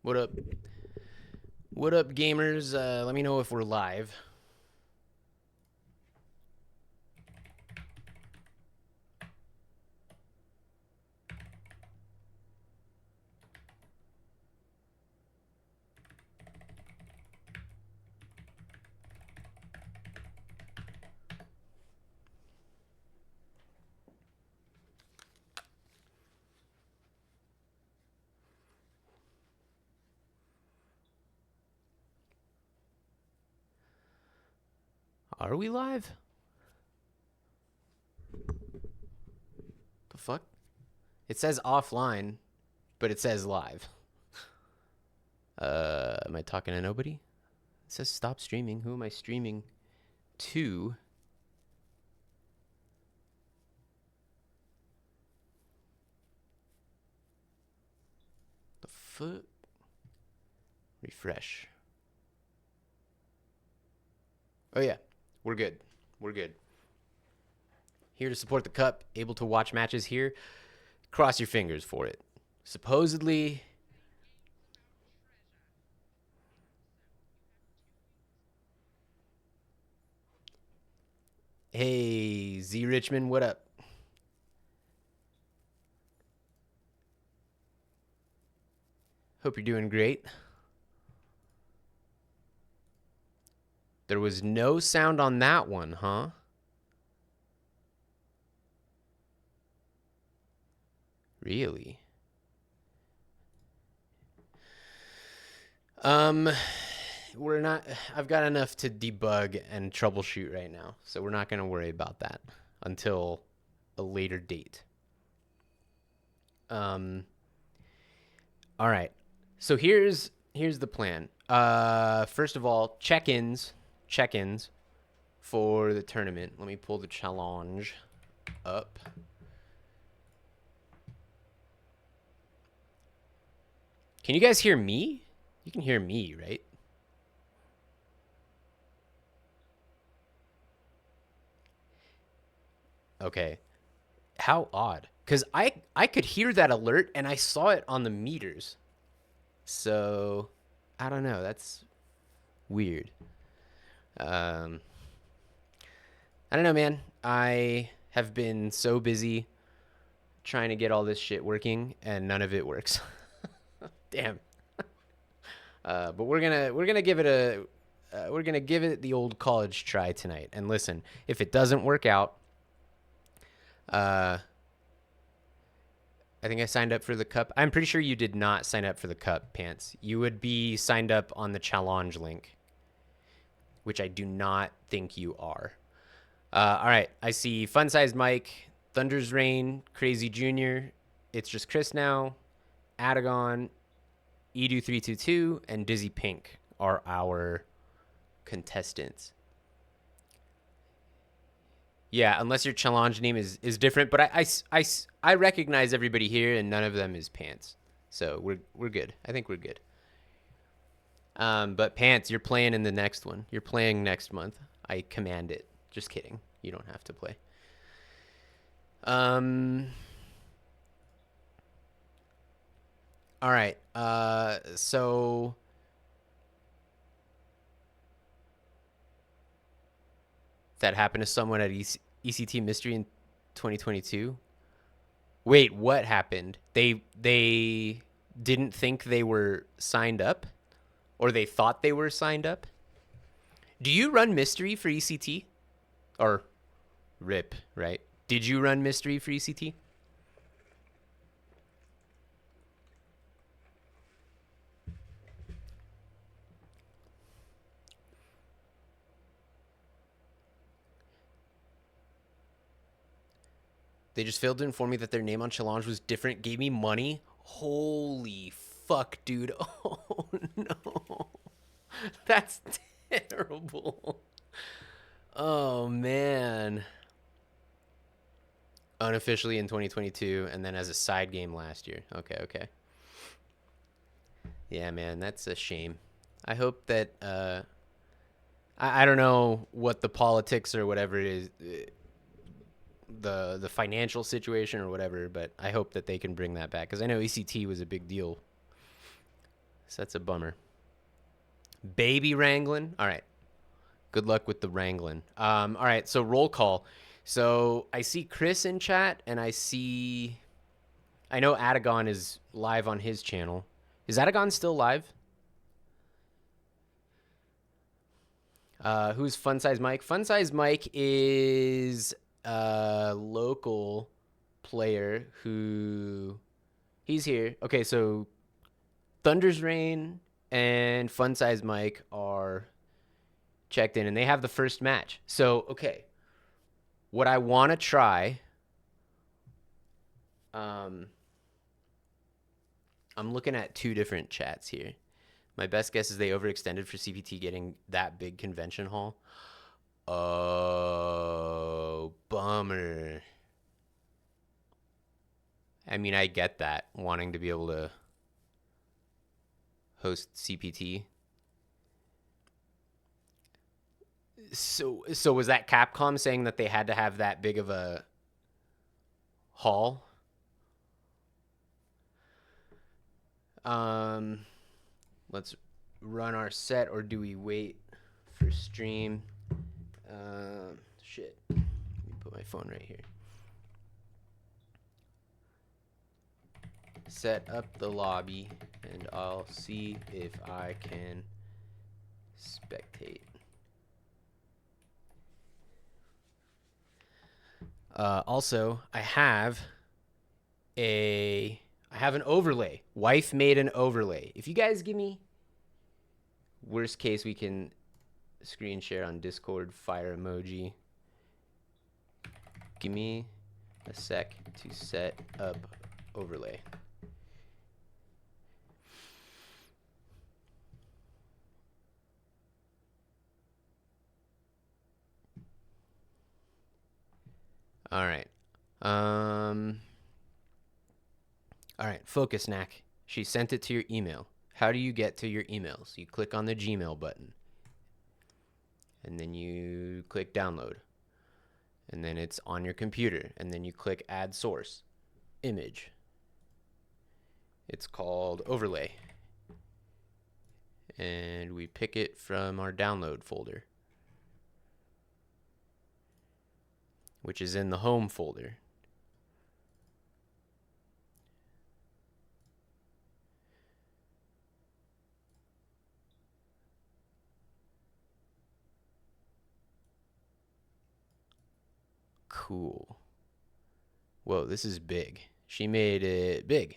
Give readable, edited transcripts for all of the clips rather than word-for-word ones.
What up? What up, gamers? Let me know if we're live. Are we live? The fuck? It says offline, but it says live. Am I talking to nobody? It says stop streaming. Who am I streaming to? The fuck? Refresh. Oh yeah, we're good. We're good. Here to support the cup, able to watch matches here. Cross your fingers for it. Supposedly, hey Z Richmond, what up? Hope you're doing great. There was no sound on that one, huh? Really? Um, we're not. I've got enough to debug and troubleshoot right now, so we're not going to worry about that until a later date. Um, all right. So here's the plan. First of all, check-ins for the tournament. Let me pull the challenge up. Can you guys hear me? You can hear me, right? Okay. How odd. Cuz I could hear that alert and I saw it on the meters. So, I don't know. That's weird. Um I don't know, man. I have been so busy trying to get all this shit working and none of it works. Damn. But we're gonna give it a we're gonna give it the old college try tonight. And listen, if it doesn't work out, uh, I think I signed up for the cup. I'm pretty sure you did not sign up for the cup, Pants. You would be signed up on the challenge link, which I do not think you are. All right, I see Fun Sized Mike, Thunder's Rain, Crazy Junior. It's just Chris now. Adagon, Edu322, and Dizzy Pink are our contestants. Yeah, unless your challenge name is different, but I recognize everybody here, and none of them is Pants, so we're good. I think we're good. But Pants, you're playing in the next one. You're playing next month. I command it. Just kidding. You don't have to play. Um. All right. So that happened to someone at ECT Mystery in 2022. Wait, what happened? They didn't think they were signed up, or they thought they were signed up. Do you run Mystery for ECT, or RIP? Right? Did you run Mystery for ECT? They just failed to inform me that their name on challenge was different. Gave me money. Holy fuck, dude! Oh no, that's terrible. Oh man. Unofficially in 2022, and then as a side game last year. Okay, okay. Yeah, man, that's a shame. I hope that I don't know what the politics or whatever it is, the financial situation or whatever, but I hope that they can bring that back because I know ECT was a big deal. So that's a bummer. Baby wrangling. All right. Good luck with the wrangling. All right. So roll call. So I see Chris in chat, and I know Adagon is live on his channel. Is Adagon still live? Who's Fun Size Mike? Fun Size Mike is a local player who he's here. Okay, so Thunder's Rain and Fun Size Mike are checked in, and they have the first match. So okay, what I want to try. I'm looking at two different chats here. My best guess is they overextended for CPT getting that big convention hall. Oh, bummer. I mean, I get that, wanting to be able to host CPT. So was that Capcom saying that they had to have that big of a hall? Let's run our set, or do we wait for stream? Shit. Let me put my phone right here. Set up the lobby, and I'll see if I can spectate. Also, I have an overlay. Wife made an overlay. If you guys give me, worst case, we can screen share on Discord, fire emoji. Give me a sec to set up overlay. All right. All right, focus, Knack. She sent it to your email. How do you get to your emails? You click on the Gmail button. And then you click download. And then it's on your computer. And then you click add source. Image. It's called overlay. And we pick it from our download folder, which is in the home folder. Cool. Whoa, this is big. She made it big.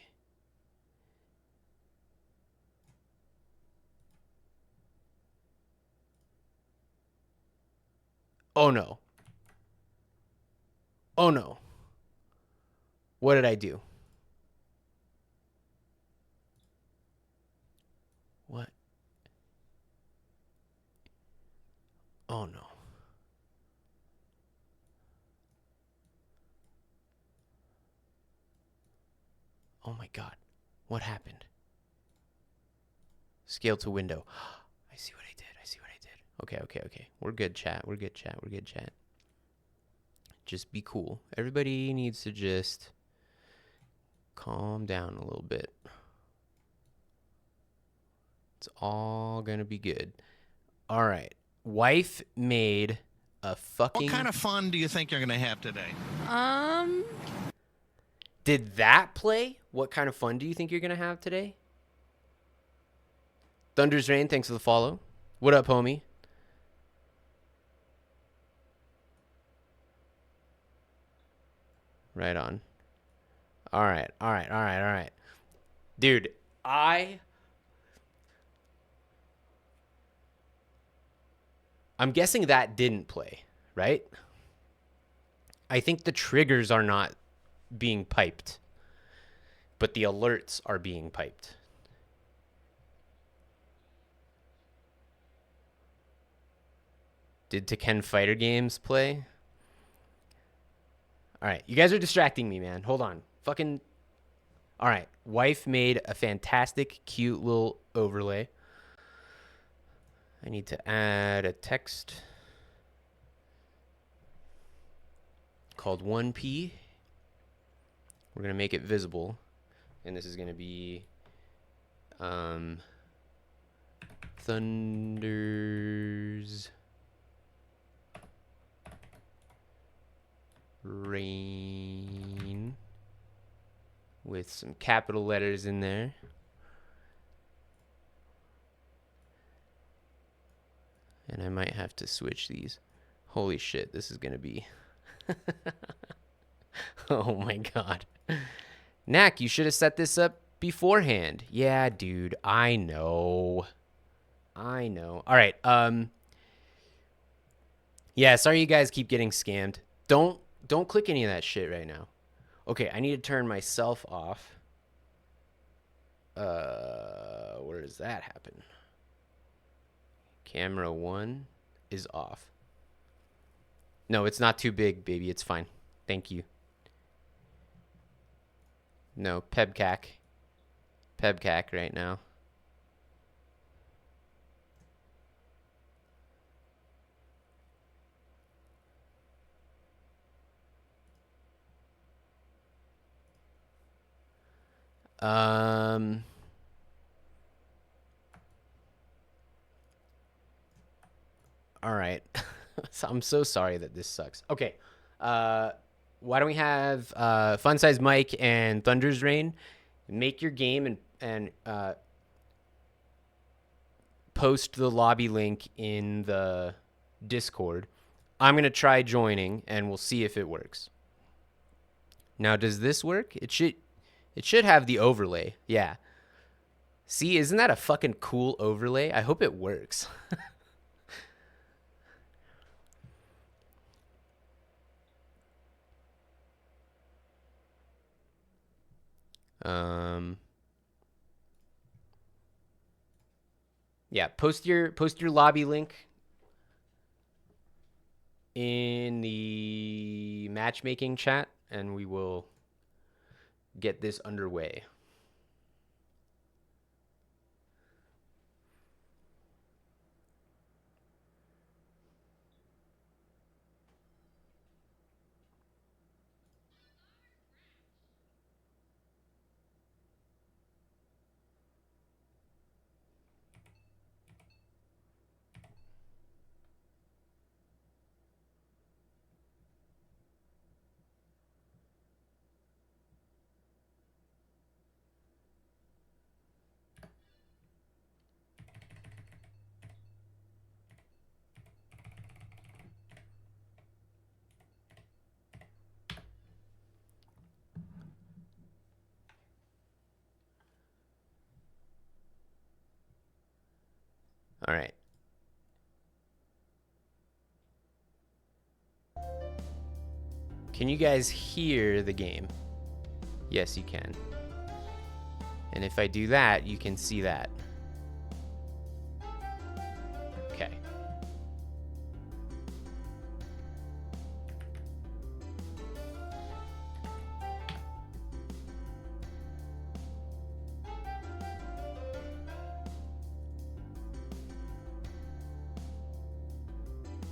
Oh no. Oh no. What did I do? What? Oh no. Oh my God. What happened? Scale to window. I see what I did. I see what I did. Okay. We're good, chat. We're good, chat. We're good, chat. Just be cool. Everybody needs to just calm down a little bit. It's all gonna be good. All right. Wife made a fucking... What kind of fun do you think you're gonna have today? Did that play? What kind of fun do you think you're gonna have today? Thunder's Rain, thanks for the follow. What up, homie? Right on. All right. Dude, I'm guessing that didn't play, right? I think the triggers are not being piped, but the alerts are being piped. Did Tekken Fighter Games play? All right, you guys are distracting me, man. Hold on. Fucking... All right, wife made a fantastic, cute little overlay. I need to add a text called 1P. We're going to make it visible. And this is going to be Thunders. Rain. With some capital letters in there. And I might have to switch these. Holy shit, this is gonna be... Oh my god. Knack, you should have set this up beforehand. Yeah, dude, I know. I know. All right, yeah, sorry you guys keep getting scammed. Don't click any of that shit right now. Okay, I need to turn myself off. Where does that happen? Camera 1 is off. No, it's not too big, baby. It's fine. Thank you. No, Pebcac. Pebcac right now. All right. So I'm so sorry that this sucks. Okay. Why don't we have Fun Size Mike and Thunder's Rain make your game and post the lobby link in the Discord. I'm gonna try joining and we'll see if it works. Now, does this work? It should have the overlay. Yeah. See, isn't that a fucking cool overlay? I hope it works. Yeah, post your lobby link in the matchmaking chat and we will get this underway. All right. Can you guys hear the game? Yes, you can. And if I do that, you can see that. Okay.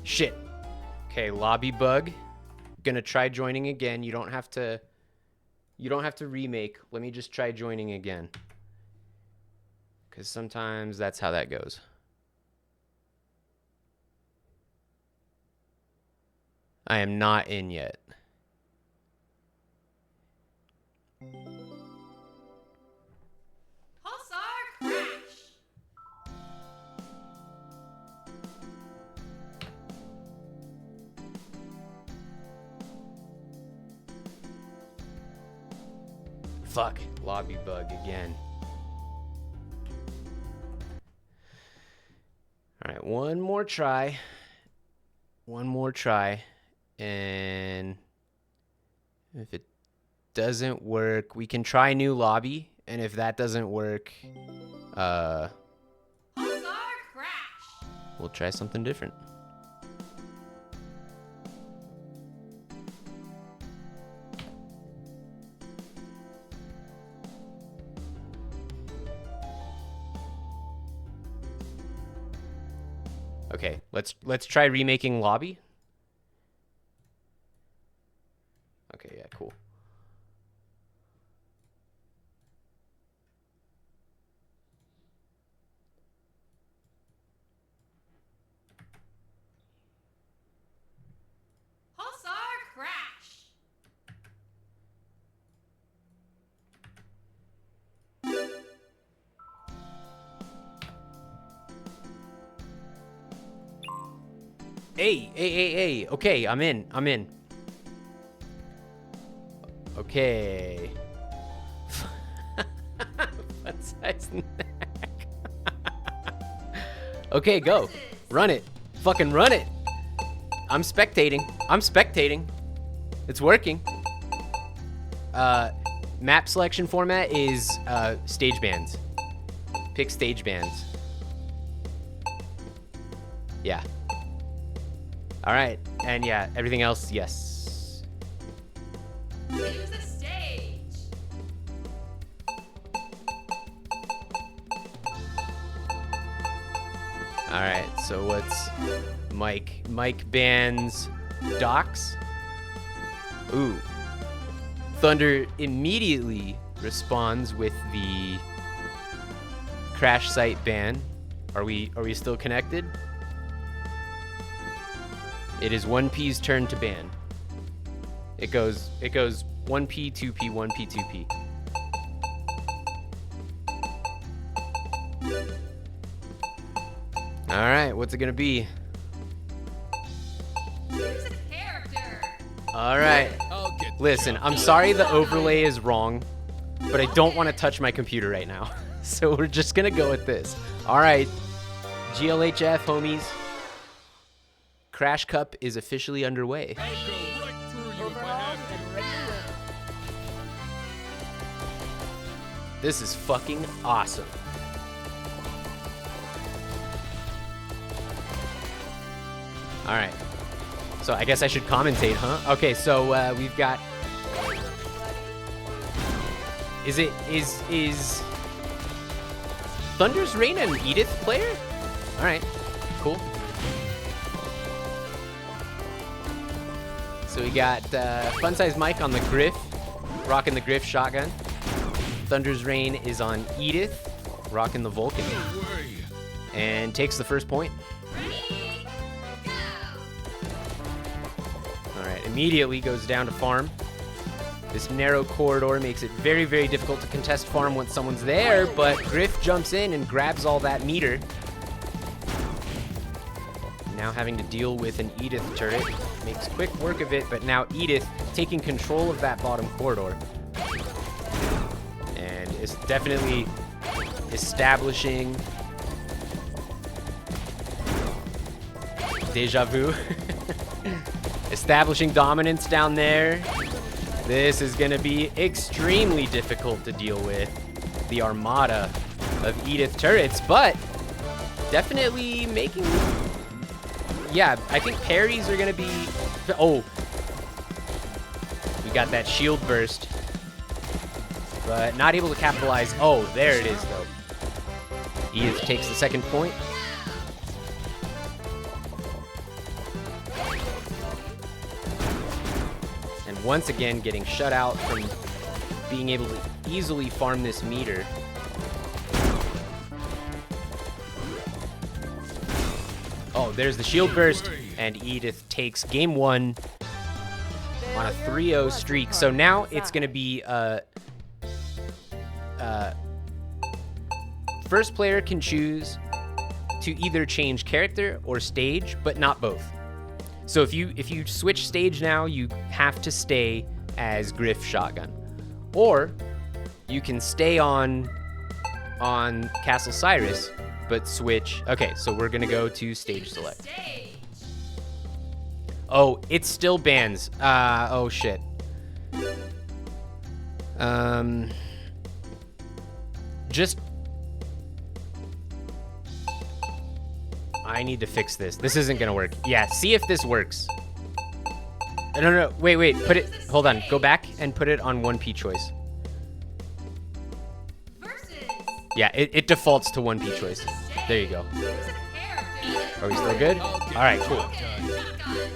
Shit. Okay, lobby bug. Gonna try joining again. You don't have to remake. Let me just try joining again. Cuz sometimes that's how that goes. I am not in yet. Pulsar Crash! Fuck. Lobby bug again. All right, one more try. One more try. And if it doesn't work, we can try new lobby. And if that doesn't work, Pulsar Crash! we'll try something different. Okay, let's try remaking lobby. Okay, yeah, cool. Hey. Okay, I'm in. Okay. Fun size neck. Okay, go. Run it. Fucking run it. I'm spectating. It's working. Map selection format is stage bands. Pick stage bands. Yeah. All right, and yeah, everything else, yes. Choose a stage. All right, so what's Mike bans docks? Ooh. Thunder immediately responds with the crash site ban. Are we still connected? It is 1P's turn to ban. It goes 1P, 2P, 1P, 2P. All right, what's it gonna be? Choose a character. All right. Listen, I'm sorry the overlay is wrong, but I don't want to touch my computer right now. So we're just gonna go with this. All right, GLHF homies. Crash Cup is officially underway. This is fucking awesome. All right. So I guess I should commentate, huh? Okay, so we've got. Is Thunder's Reign an Edith player? All right, cool. So we got Fun Size Mike on the Griff, rocking the Griff shotgun. Thunder's Reign is on Edith, rocking the Vulcan, and takes the first point. Ready, go. All right, immediately goes down to farm. This narrow corridor makes it very, very difficult to contest farm once someone's there, but Griff jumps in and grabs all that meter. Now having to deal with an Edith turret. Makes quick work of it, but now Edith taking control of that bottom corridor. And is definitely establishing deja vu. Establishing dominance down there. This is gonna be extremely difficult to deal with. The armada of Edith turrets, but definitely making... Yeah, I think parries are gonna be... Oh. We got that shield burst. But not able to capitalize. Oh, there it is, though. Edith takes the second point. And once again, getting shut out from being able to easily farm this meter. Oh, there's the shield burst, and Edith takes game one on a 3-0 streak. So now it's going to be first player can choose to either change character or stage, but not both. So if you switch stage now, you have to stay as Griff Shotgun, or you can stay on Castle Cyrus, but switch. Okay, so we're gonna go to stage select. Stage. Oh, it still bans. Oh shit. Just. I need to fix this. This isn't gonna work. Yeah, see if this works. No. Wait. Put it. Hold on. Go back and put it on 1P choice. Versus. Yeah, it defaults to 1P choice. There you go. Choose a character. Are we still good? All right, cool. Shotgun.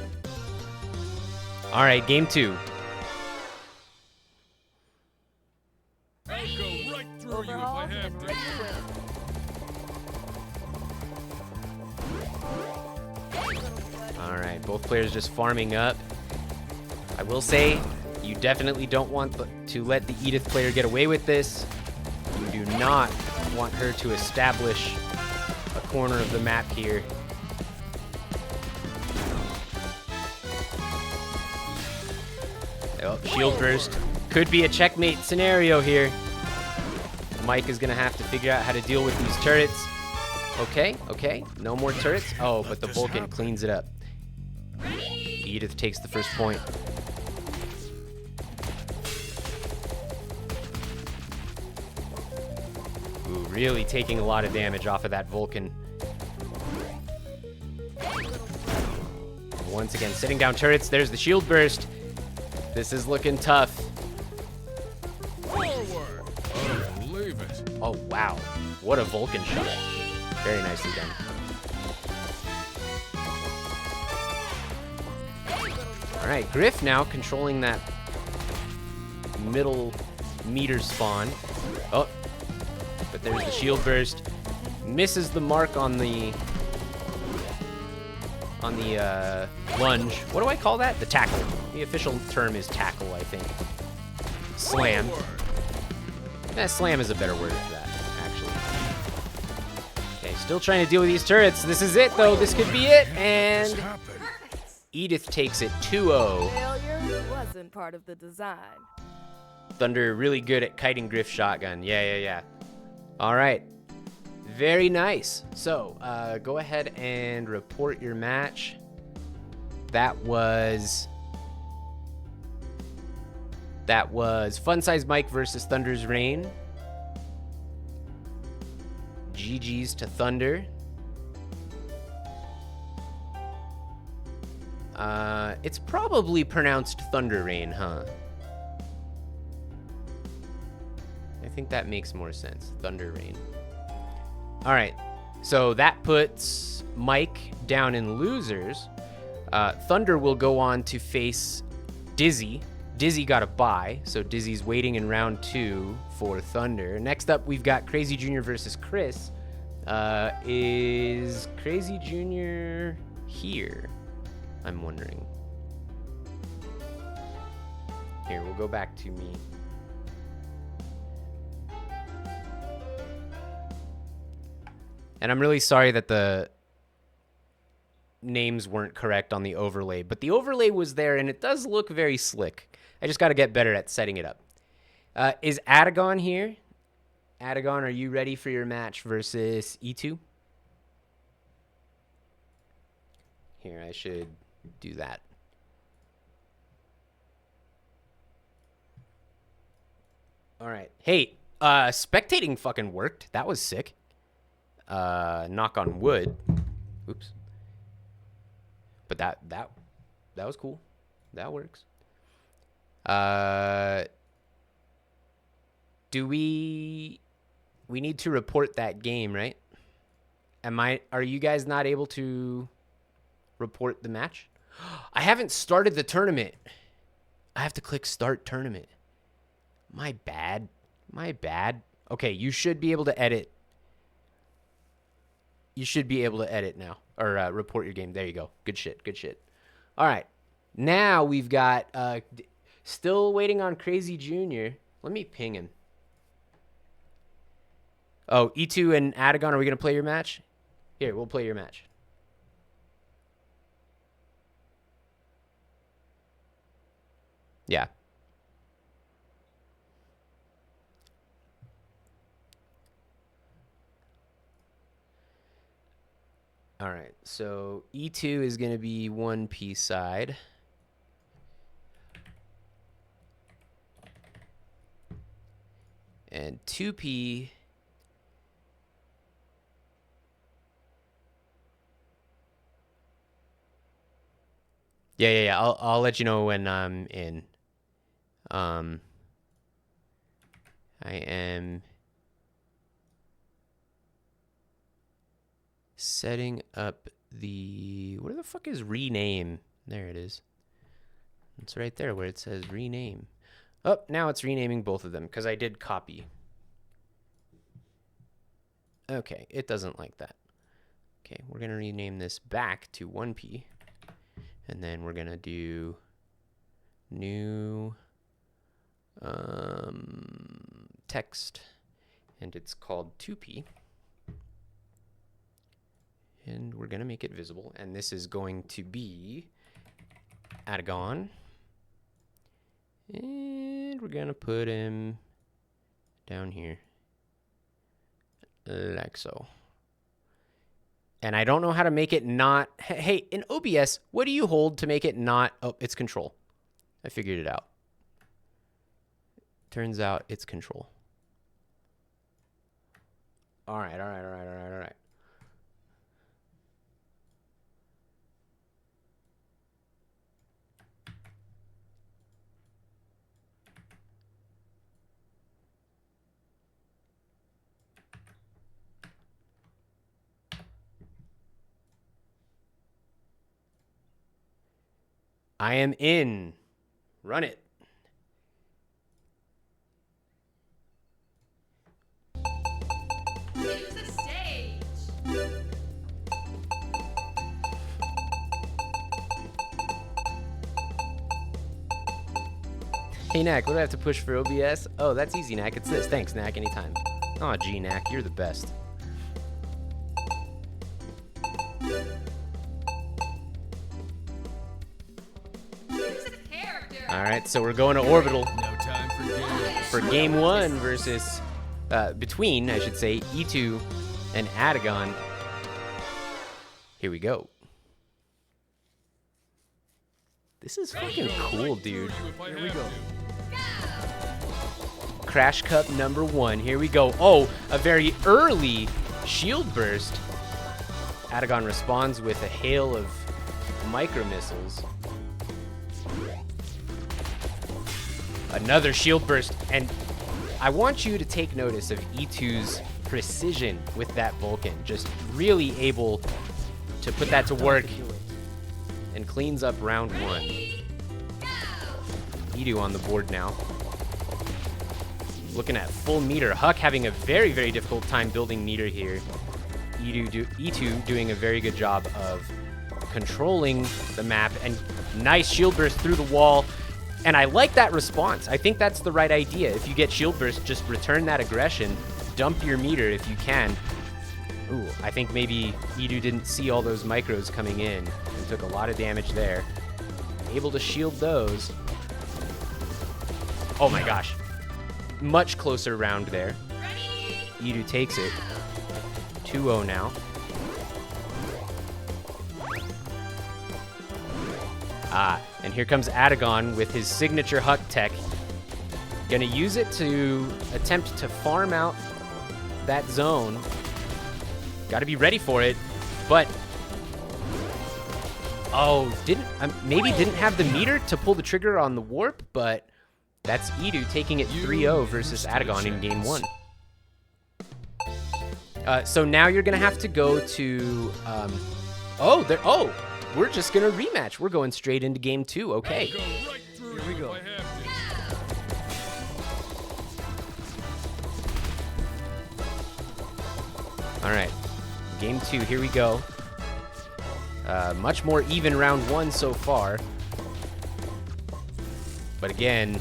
All right, game two. All right, both players just farming up. I will say, you definitely don't want to let the Edith player get away with this. You do not want her to establish a corner of the map here. Oh, shield burst. Could be a checkmate scenario here. Mike is going to have to figure out how to deal with these turrets. Okay, okay. No more turrets. Oh, but the Vulcan cleans it up. Edith takes the first point. Ooh, really taking a lot of damage off of that Vulcan. Once again, sitting down turrets. There's the shield burst. This is looking tough. Forward. Oh, leave it. Oh, wow. What a Vulcan shot. Very nicely done. All right, Griff now controlling that middle meter spawn. Oh, but there's the shield burst. Misses the mark on the lunge. What do I call that? The tackle. The official term is tackle, I think. Slam. Slam is a better word for that, actually. Okay, still trying to deal with these turrets. This is it, though. This could be it. And Edith takes it 2-0. Failure wasn't part of the design. Thunder really good at kiting Griff shotgun. Yeah. All right. Very nice. So, go ahead and report your match. That was Fun Size Mike versus Thunder's Reign. GG's to Thunder. It's probably pronounced Thunder Rain, huh? I think that makes more sense. Thunder Rain. All right. So that puts Mike down in losers. Thunder will go on to face Dizzy. Dizzy got a bye, so Dizzy's waiting in round 2 for Thunder. Next up, we've got Crazy Jr. versus Chris. Is Crazy Jr. here? I'm wondering. Here, we'll go back to me. And I'm really sorry that the names weren't correct on the overlay, but the overlay was there and it does look very slick. I just got to get better at setting it up. Is Adagon here? Adagon, are you ready for your match versus E2? Here, I should do that. All right. Hey, spectating fucking worked. That was sick. Knock on wood. Oops. But that was cool. That works. Do we need to report that game, right? Are you guys not able to report the match? I haven't started the tournament. I have to click start tournament. My bad. Okay, you should be able to edit. You should be able to edit now, or report your game. There you go. Good shit. All right. Now we've got, still waiting on Crazy Jr. Let me ping him. Oh, E2 and Adagon, are we going to play your match? Here, we'll play your match. Yeah. All right, so E2 is going to be 1P side. And 2P Yeah. I'll let you know when I'm in. I am setting up the... Where the fuck is rename? There it is. It's right there where it says rename. Oh, now it's renaming both of them because I did copy. Okay, it doesn't like that. Okay, we're going to rename this back to 1P. And then we're going to do new text. And it's called 2P. And we're going to make it visible. And this is going to be Adagon. And we're gonna put him down here. Like so. And I don't know how to make it not... Hey, in OBS, what do you hold to make it not... Oh, it's control. I figured it out. Turns out it's control. All right. I am in. Run it. Use the stage. Hey, Knack, what do I have to push for OBS? Oh, that's easy, Knack. It's this. Thanks, Knack. Anytime. Aw, gee, Knack, you're the best. Use a character. All right, so we're going to Orbital No time for games. for game one versus... between, I should say, E2 and Adagon. Here we go. This is fucking cool, dude. Here we go. Crash Cup number 1. Here we go. Oh, a very early shield burst. Adagon responds with a hail of micro missiles. Another shield burst, and I want you to take notice of E2's precision with that Vulcan. Just really able to put that to work and cleans up round 1. E2 on the board now. Looking at full meter. Huck having a very, very difficult time building meter here. E2 doing a very good job of controlling the map, and nice shield burst through the wall. And I like that response. I think that's the right idea. If you get shield burst, just return that aggression. Dump your meter if you can. Ooh, I think maybe E2 didn't see all those micros coming in and took a lot of damage there. Able to shield those. Oh my gosh. Much closer round there. E2 takes it. 2-0 now. Ah, and here comes Adagon with his signature Huck tech. Gonna use it to attempt to farm out that zone. Gotta be ready for it, but... Oh, maybe didn't have the meter to pull the trigger on the warp, but that's E2 taking it 3-0 versus Adagon in game 1. So now you're gonna have to go to... Oh, we're just gonna rematch. We're going straight into game 2. Okay. Go right through. Here we go. All right, game 2. Here we go. Much more even round 1 so far, but again,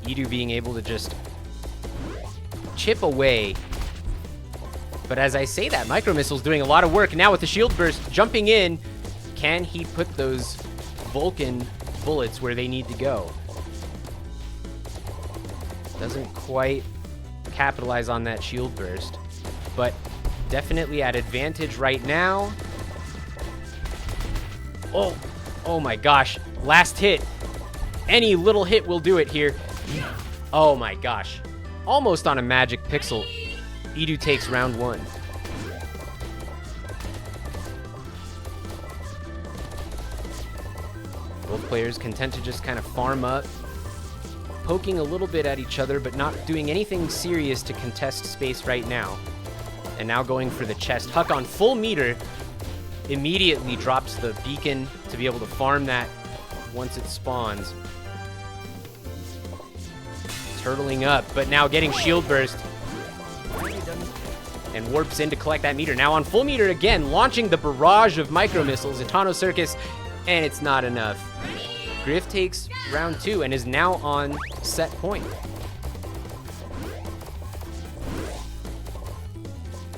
E2 being able to just chip away. But as I say that, Micro Missile's doing a lot of work now with the shield burst jumping in. Can he put those Vulcan bullets where they need to go? Doesn't quite capitalize on that shield burst, but definitely at advantage right now. Oh my gosh. Last hit. Any little hit will do it here. Oh my gosh. Almost on a magic pixel. E2 takes round 1. Both players content to just kind of farm up, poking a little bit at each other, but not doing anything serious to contest space right now. And now going for the chest. Huck on full meter immediately drops the beacon to be able to farm that once it spawns. Turtling up, but now getting shield burst. And warps in to collect that meter. Now on full meter again, launching the barrage of micro missiles, Etano Circus, and it's not enough. Griff takes round 2 and is now on set point.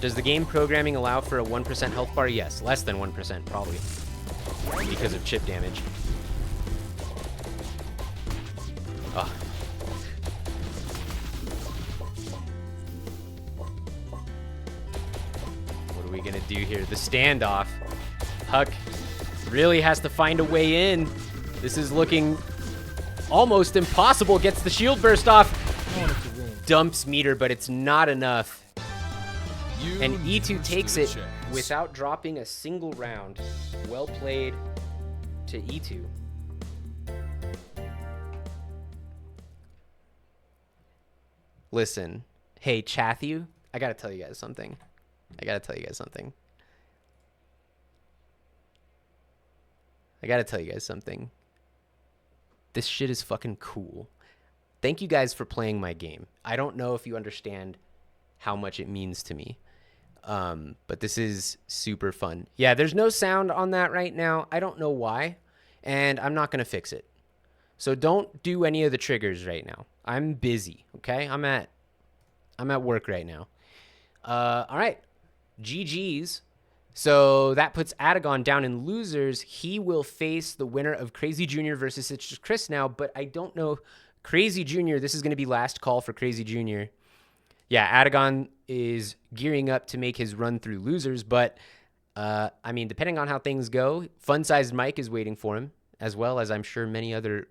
Does the game programming allow for a 1% health bar? Yes, less than 1% probably, because of chip damage. Oh. What are we gonna do here? The standoff. Huck really has to find a way in. This is looking almost impossible. Gets the shield burst off. Dumps meter, but it's not enough. And E2 takes it without dropping a single round. Well played to E2. Listen, hey, Chathu, I gotta tell you guys something. I gotta tell you guys something. This shit is fucking cool. Thank you guys for playing my game. I don't know if you understand how much it means to me. But this is super fun. Yeah, there's no sound on that right now. I don't know why, and I'm not gonna fix it. So don't do any of the triggers right now. I'm busy, okay? I'm at work right now. All right, GG's. So that puts Adagon down in losers. He will face the winner of Crazy Jr. versus It's Just Chris now, but I don't know. Crazy Jr., this is going to be last call for Crazy Jr. Yeah, Adagon is gearing up to make his run through losers, but I mean, depending on how things go, Fun-Sized Mike is waiting for him, as well as I'm sure many other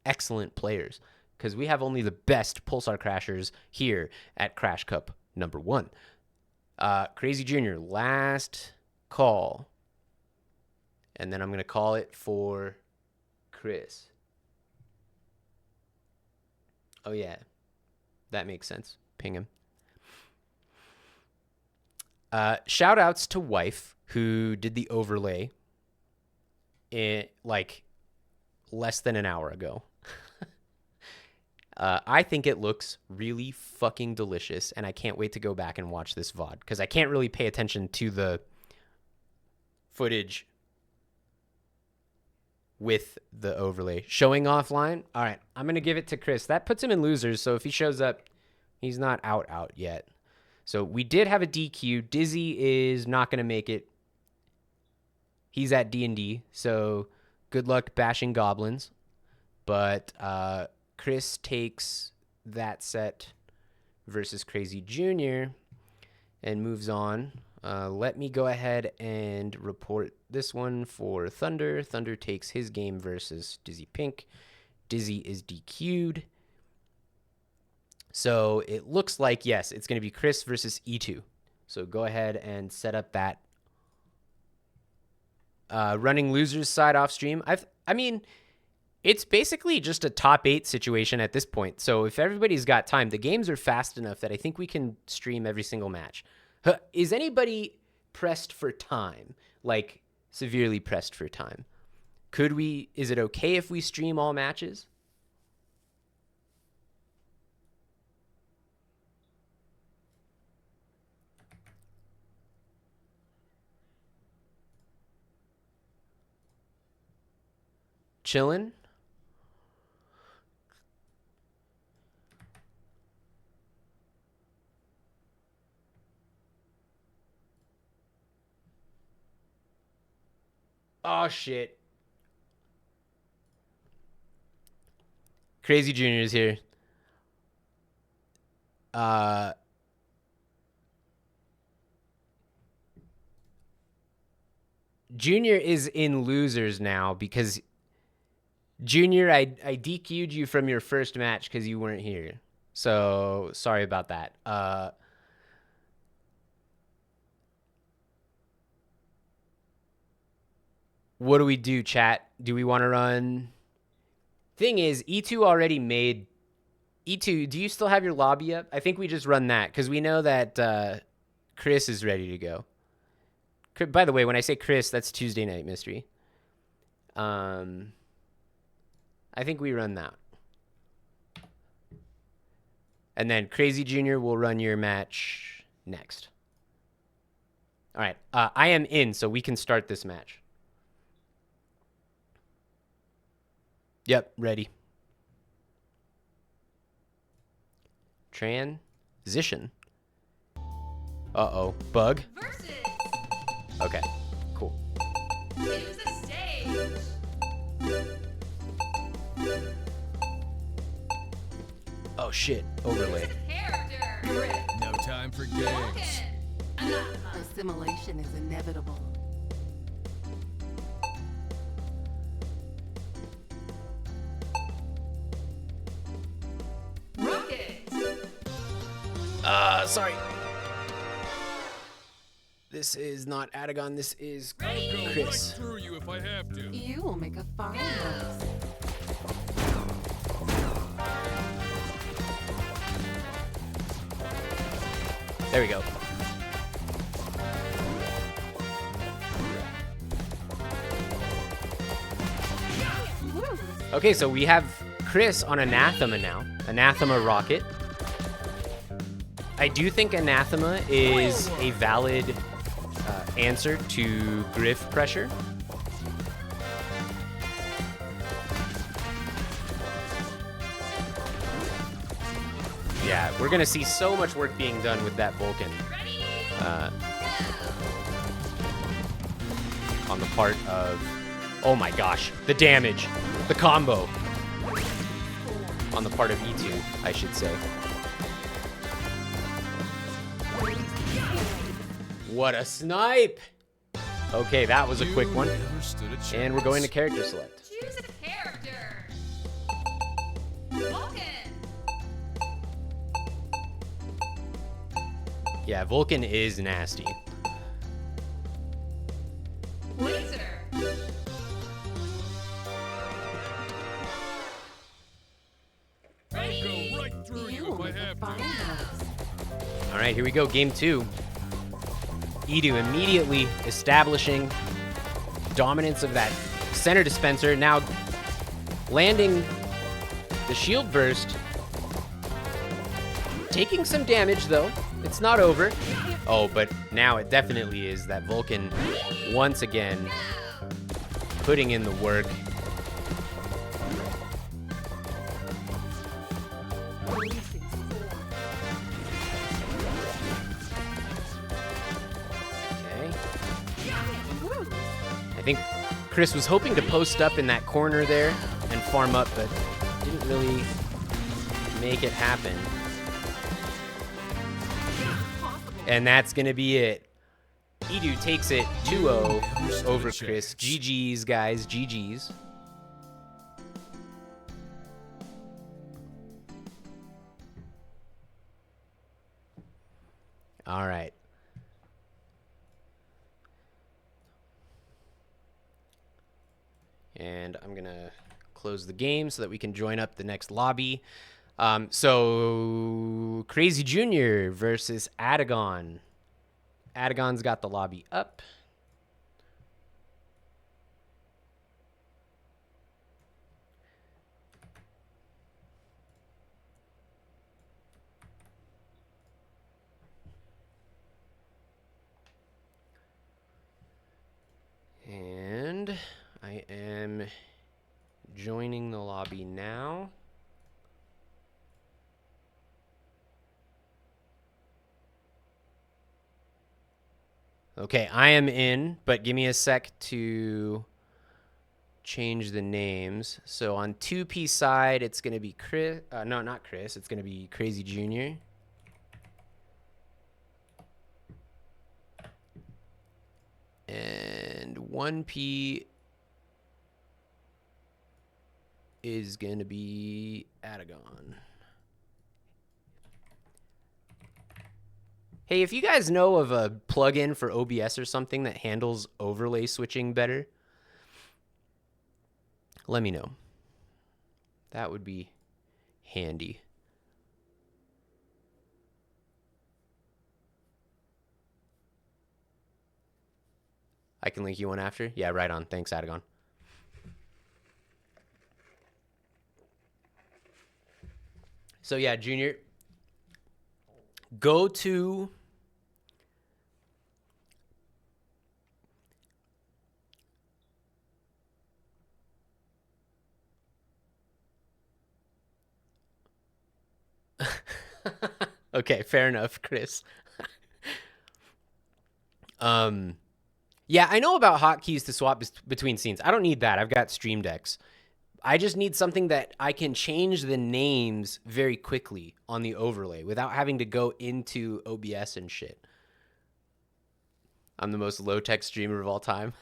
excellent players, because we have only the best Pulsar Crashers here at Crash Cup #1. Crazy Jr., last call. And then I'm going to call it for Chris. Oh, yeah. That makes sense. Ping him. Shout outs to Wife, who did the overlay in like less than an hour ago. I think it looks really fucking delicious, and I can't wait to go back and watch this VOD, because I can't really pay attention to the footage with the overlay. Showing offline? All right, I'm going to give it to Chris. That puts him in losers, so if he shows up, he's not out yet. So we did have a DQ. Dizzy is not going to make it. He's at D&D, so good luck bashing goblins. But Chris takes that set versus Crazy Jr. and moves on. Let me go ahead and report this one for Thunder. Thunder takes his game versus Dizzy Pink. Dizzy is DQ'd. So it looks like, yes, it's going to be Chris versus E2. So go ahead and set up that running losers side off stream. I mean, it's basically just a top 8 situation at this point. So if everybody's got time, the games are fast enough that I think we can stream every single match. Is anybody pressed for time? Like, severely pressed for time? Is it okay if we stream all matches? Chillin'? Oh, shit. Crazy Junior is here. Junior is in losers now because Junior, I DQ'd you from your first match because you weren't here. So sorry about that. What do we do, chat? Do we want to run? Thing is, E2 already made... E2, do you still have your lobby up? I think we just run that because we know that Chris is ready to go. By the way, when I say Chris, that's Tuesday Night Mystery. I think we run that. And then Crazy Junior will run your match next. All right. I am in, so we can start this match. Yep, ready. Transition. Uh-oh. Bug? Versus. Okay, cool. Choose a stage. Oh shit, overlay. Character. Grid. No time for games. Vulcan. Anathema. Assimilation is inevitable. Rocket. Sorry. This is not Adagon, this is Go right Chris. through you if I have to. You will make a fine house. There we go. Okay, so we have Chris on Anathema now. Anathema Rocket. I do think Anathema is a valid answer to Griff Pressure. Yeah, we're gonna see so much work being done with that Vulcan. On the part of, oh my gosh, the damage, the combo. On the part of E2, I should say. What a snipe! Okay, that was a quick one. Never stood a chance. And we're going to character select. Choose a character. Vulcan. Yeah, Vulcan is nasty. Laser. I'll go right through You you will if I make a have fine to. house. All right, here we go, game 2. Edu immediately establishing dominance of that center dispenser, now landing the shield burst. Taking some damage, though. It's not over. Oh, but now it definitely is. That Vulcan, once again, putting in the work. Okay. I think Chris was hoping to post up in that corner there and farm up, but didn't really make it happen. And that's going to be it. Edu takes it 2-0 over Chris. GG's, guys. GG's. All right. And I'm going to close the game so that we can join up the next lobby. So Crazy Junior versus Adagon. Adagon's got the lobby up. And I am joining the lobby now. Okay, I am in, but give me a sec to change the names. So on 2P side, it's going to be Chris. No, not Chris. It's going to be Crazy Junior. And 1P is going to be Adagon. Hey, if you guys know of a plugin for OBS or something that handles overlay switching better, let me know. That would be handy. I can link you one after? Yeah, right on. Thanks, Adagon. So yeah, Junior, go to okay, fair enough, Chris. Yeah, I know about hotkeys to swap between scenes. I don't need that. I've got Stream Decks. I just need something that I can change the names very quickly on the overlay without having to go into OBS and shit. I'm the most low-tech streamer of all time.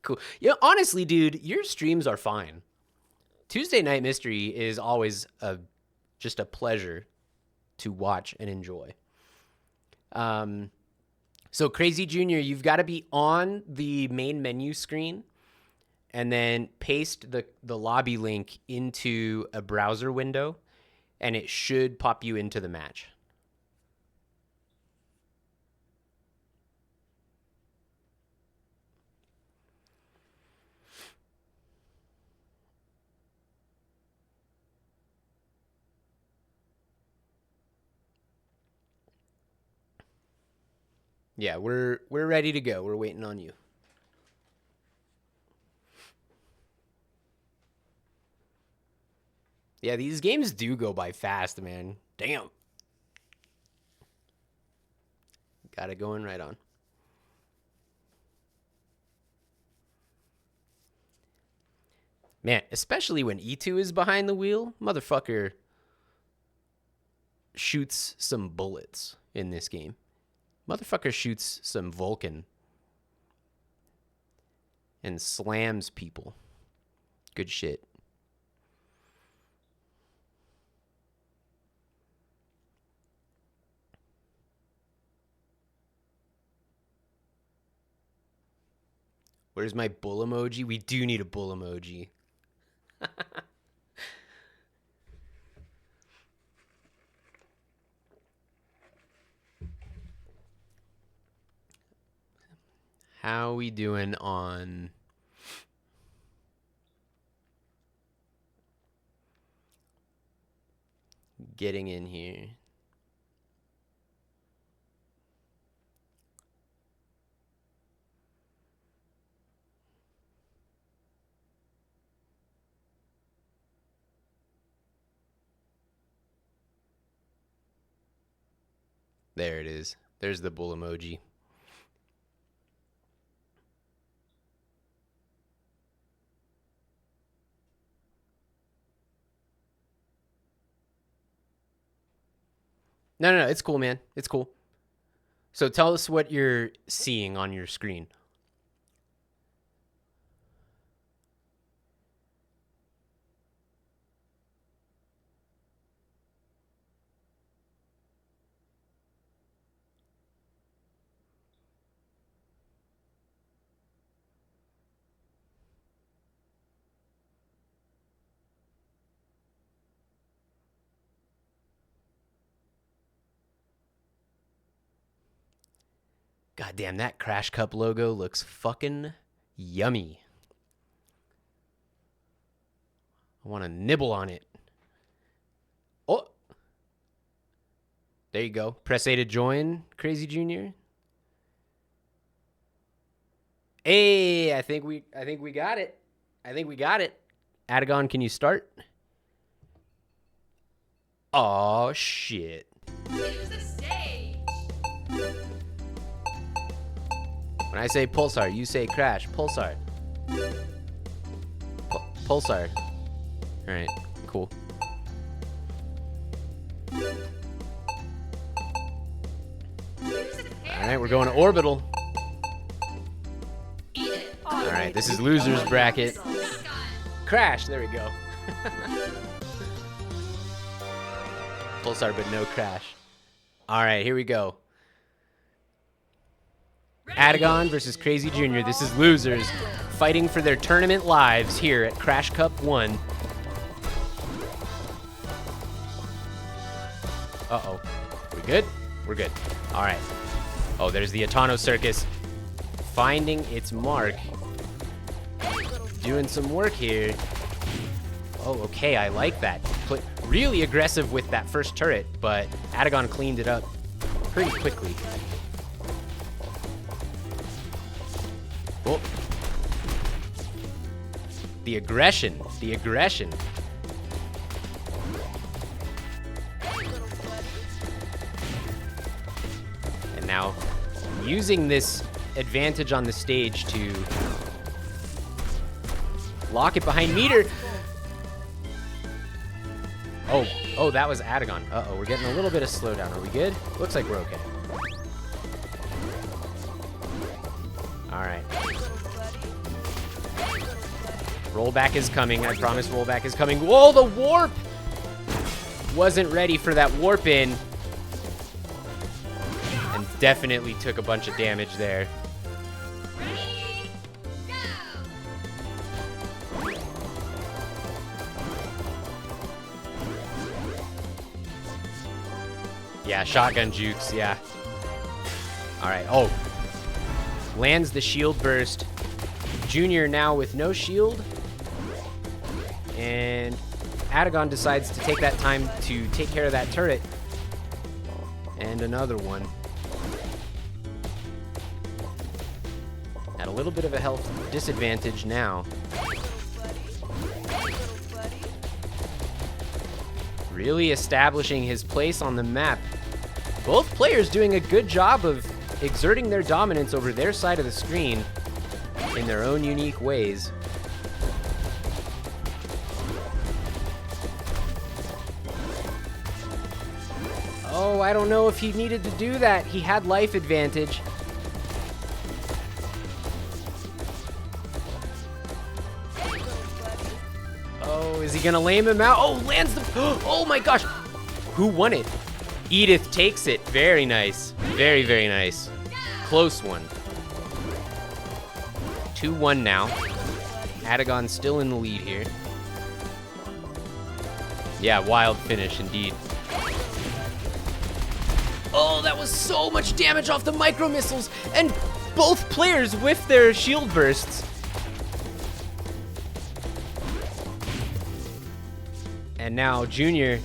Cool. Yeah, honestly, dude, your streams are fine. Tuesday Night Mystery is always just a pleasure to watch and enjoy. So Crazy Junior, you've got to be on the main menu screen and then paste the lobby link into a browser window, and it should pop you into the match. Yeah, we're ready to go. We're waiting on you. Yeah, these games do go by fast, man. Damn. Got it going right on. Man, especially when E2 is behind the wheel, motherfucker shoots some bullets in this game. Motherfucker shoots some Vulcan and slams people. Good shit. Where's my bull emoji? We do need a bull emoji. How we doing on getting in here? There it is. There's the bull emoji. No, it's cool, man. It's cool. So tell us what you're seeing on your screen. God damn, that Crash Cup logo looks fucking yummy. I want to nibble on it. Oh. There you go. Press A to join, Crazy Junior. Hey, I think we got it. I think we got it. Adagon, can you start? Oh shit. Use the stage. When I say Pulsar, you say Crash. Pulsar. Pulsar. All right, cool. All right, we're going to Orbital. Eat it. All right, this is Loser's Bracket. Suck on. Crash, there we go. Pulsar, but no Crash. All right, here we go. Adagon versus Crazy Junior. This is Losers fighting for their tournament lives here at Crash Cup 1. Uh-oh. We good? We're good. All right. Oh, there's the Atano Circus finding its mark. Doing some work here. Oh, okay. I like that. Really aggressive with that first turret, but Adagon cleaned it up pretty quickly. Oh. The aggression. The aggression. And now using this advantage on the stage to Lock it behind meter. Oh, that was Adagon. Uh-oh, we're getting a little bit of slowdown. Are we good? Looks like we're okay. All right. Rollback is coming. I promise rollback is coming. Whoa, the warp! Wasn't ready for that warp in. And definitely took a bunch of damage there. Ready, go! Yeah, shotgun jukes, yeah. All right, oh. Lands the shield burst. Junior now with no shield. And Adagon decides to take that time to take care of that turret. And another one. At a little bit of a health disadvantage now. Really establishing his place on the map. Both players doing a good job of exerting their dominance over their side of the screen in their own unique ways. Oh, I don't know if he needed to do that. He had life advantage. Oh, is he gonna lame him out? Oh, lands the... Oh my gosh! Who won it? Edith takes it. Very nice. Very, very nice. Close one. 2-1 now. Adagon still in the lead here. Yeah, wild finish indeed. Oh, that was so much damage off the micro missiles, and both players whiff their shield bursts. And now Junior,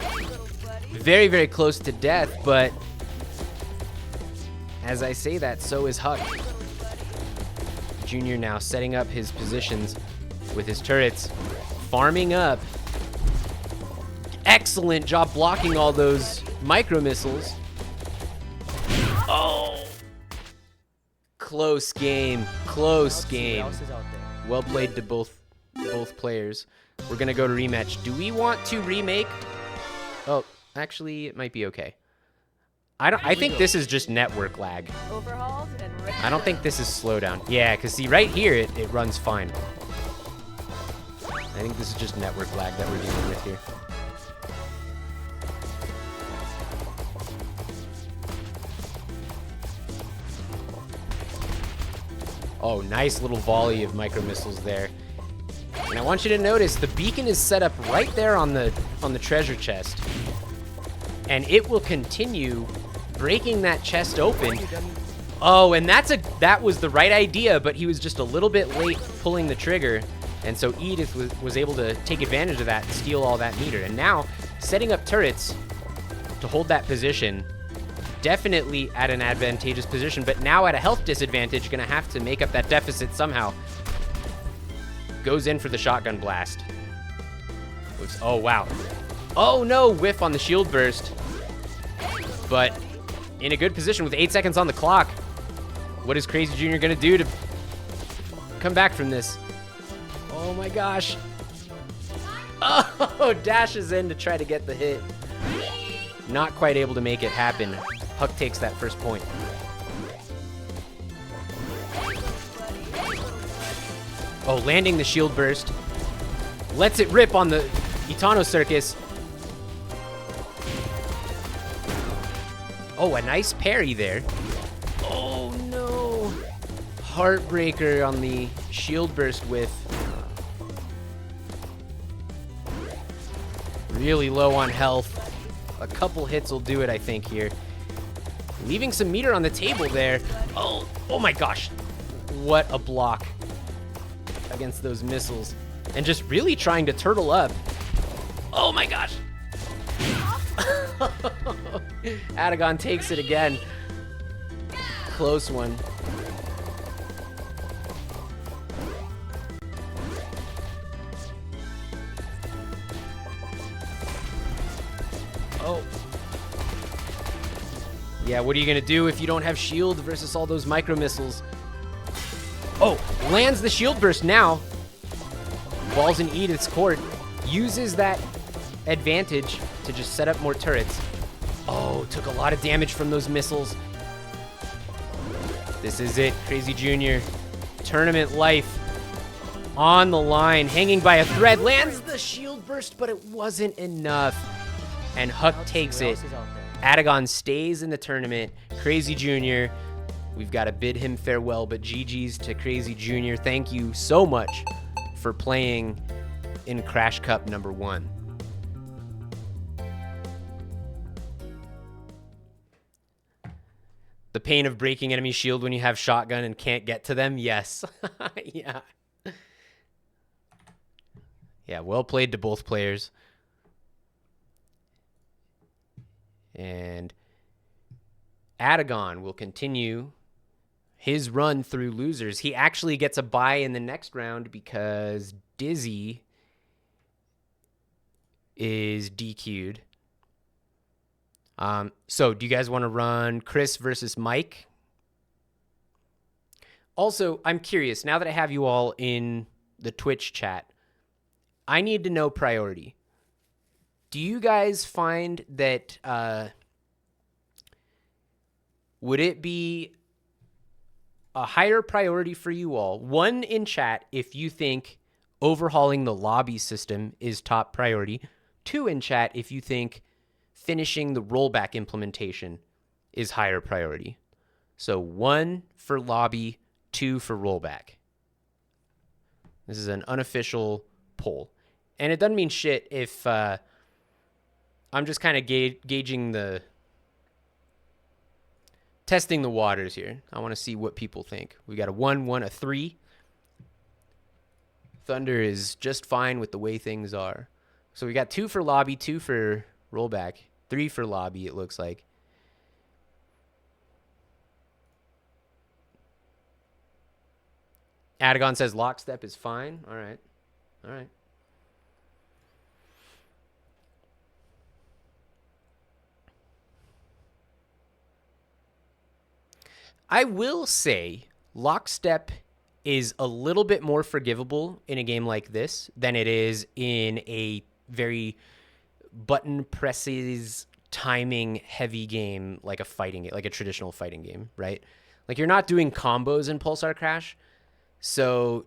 very, very close to death, but as I say that, so is Huck. Junior now setting up his positions with his turrets, farming up. Excellent job blocking all those micro missiles. Oh! Close game, close game. Well played to both players. We're gonna go to rematch. Do we want to remake? Oh, actually, it might be okay. I think this is just network lag. Overhauled and ready I don't to think go. this is slowdown. Yeah, because see, right here, it runs fine. I think this is just network lag that we're dealing with here. Oh, nice little volley of micro missiles there. And I want you to notice the beacon is set up right there on the treasure chest. And it will continue breaking that chest open. Oh, and that was the right idea, but he was just a little bit late pulling the trigger. And so Edith was able to take advantage of that and steal all that meter. And now setting up turrets to hold that position, definitely at an advantageous position, but now at a health disadvantage, gonna have to make up that deficit somehow. Goes in for the shotgun blast. Oh, wow. Oh, no, whiff on the shield burst. But in a good position with 8 seconds on the clock. What is Crazy Junior gonna do to come back from this? Oh my gosh. Oh, dashes in to try to get the hit. Not quite able to make it happen. Huck takes that first point. Oh, landing the shield burst. Lets it rip on the Etano Circus. Oh, a nice parry there. Oh, no. Heartbreaker on the shield burst with. Really low on health. A couple hits will do it, I think, here. Leaving some meter on the table there. Oh my gosh. What a block against those missiles. And just really trying to turtle up. Oh my gosh. Adagon takes it again. Close one. Oh. Yeah, what are you gonna do if you don't have shield versus all those micro missiles? Oh, lands the shield burst now. Balls in Edith's court, uses that advantage to just set up more turrets. Oh, took a lot of damage from those missiles. This is it, Crazy Jr. Tournament life on the line, hanging by a thread, lands the shield burst, but it wasn't enough. And Huck takes it. Adagon stays in the tournament. Crazy Jr., we've got to bid him farewell, but GG's to Crazy Jr. Thank you so much for playing in Crash Cup #1. The pain of breaking enemy shield when you have shotgun and can't get to them? Yes. Yeah. Yeah, well played to both players. And Adagon will continue his run through losers. He actually gets a bye in the next round because Dizzy is DQ'd. So do you guys want to run Chris versus Mike? Also, I'm curious, now that I have you all in the Twitch chat, I need to know priority. Do you guys find that, would it be a higher priority for you all? One in chat, if you think overhauling the lobby system is top priority. Two in chat, if you think finishing the rollback implementation is higher priority. So 1 for lobby, 2 for rollback. This is an unofficial poll. And it doesn't mean shit if I'm just kind of gauging testing the waters here. I want to see what people think. We got a 1, 1, a 3. Thunder is just fine with the way things are. So we got 2 for lobby, 2 for rollback, 3 for lobby, it looks like. Adagon says lockstep is fine. All right. All right. I will say lockstep is a little bit more forgivable in a game like this than it is in a very button presses timing heavy game like a fighting like a traditional fighting game, right? Like you're not doing combos in Pulsar Crash, so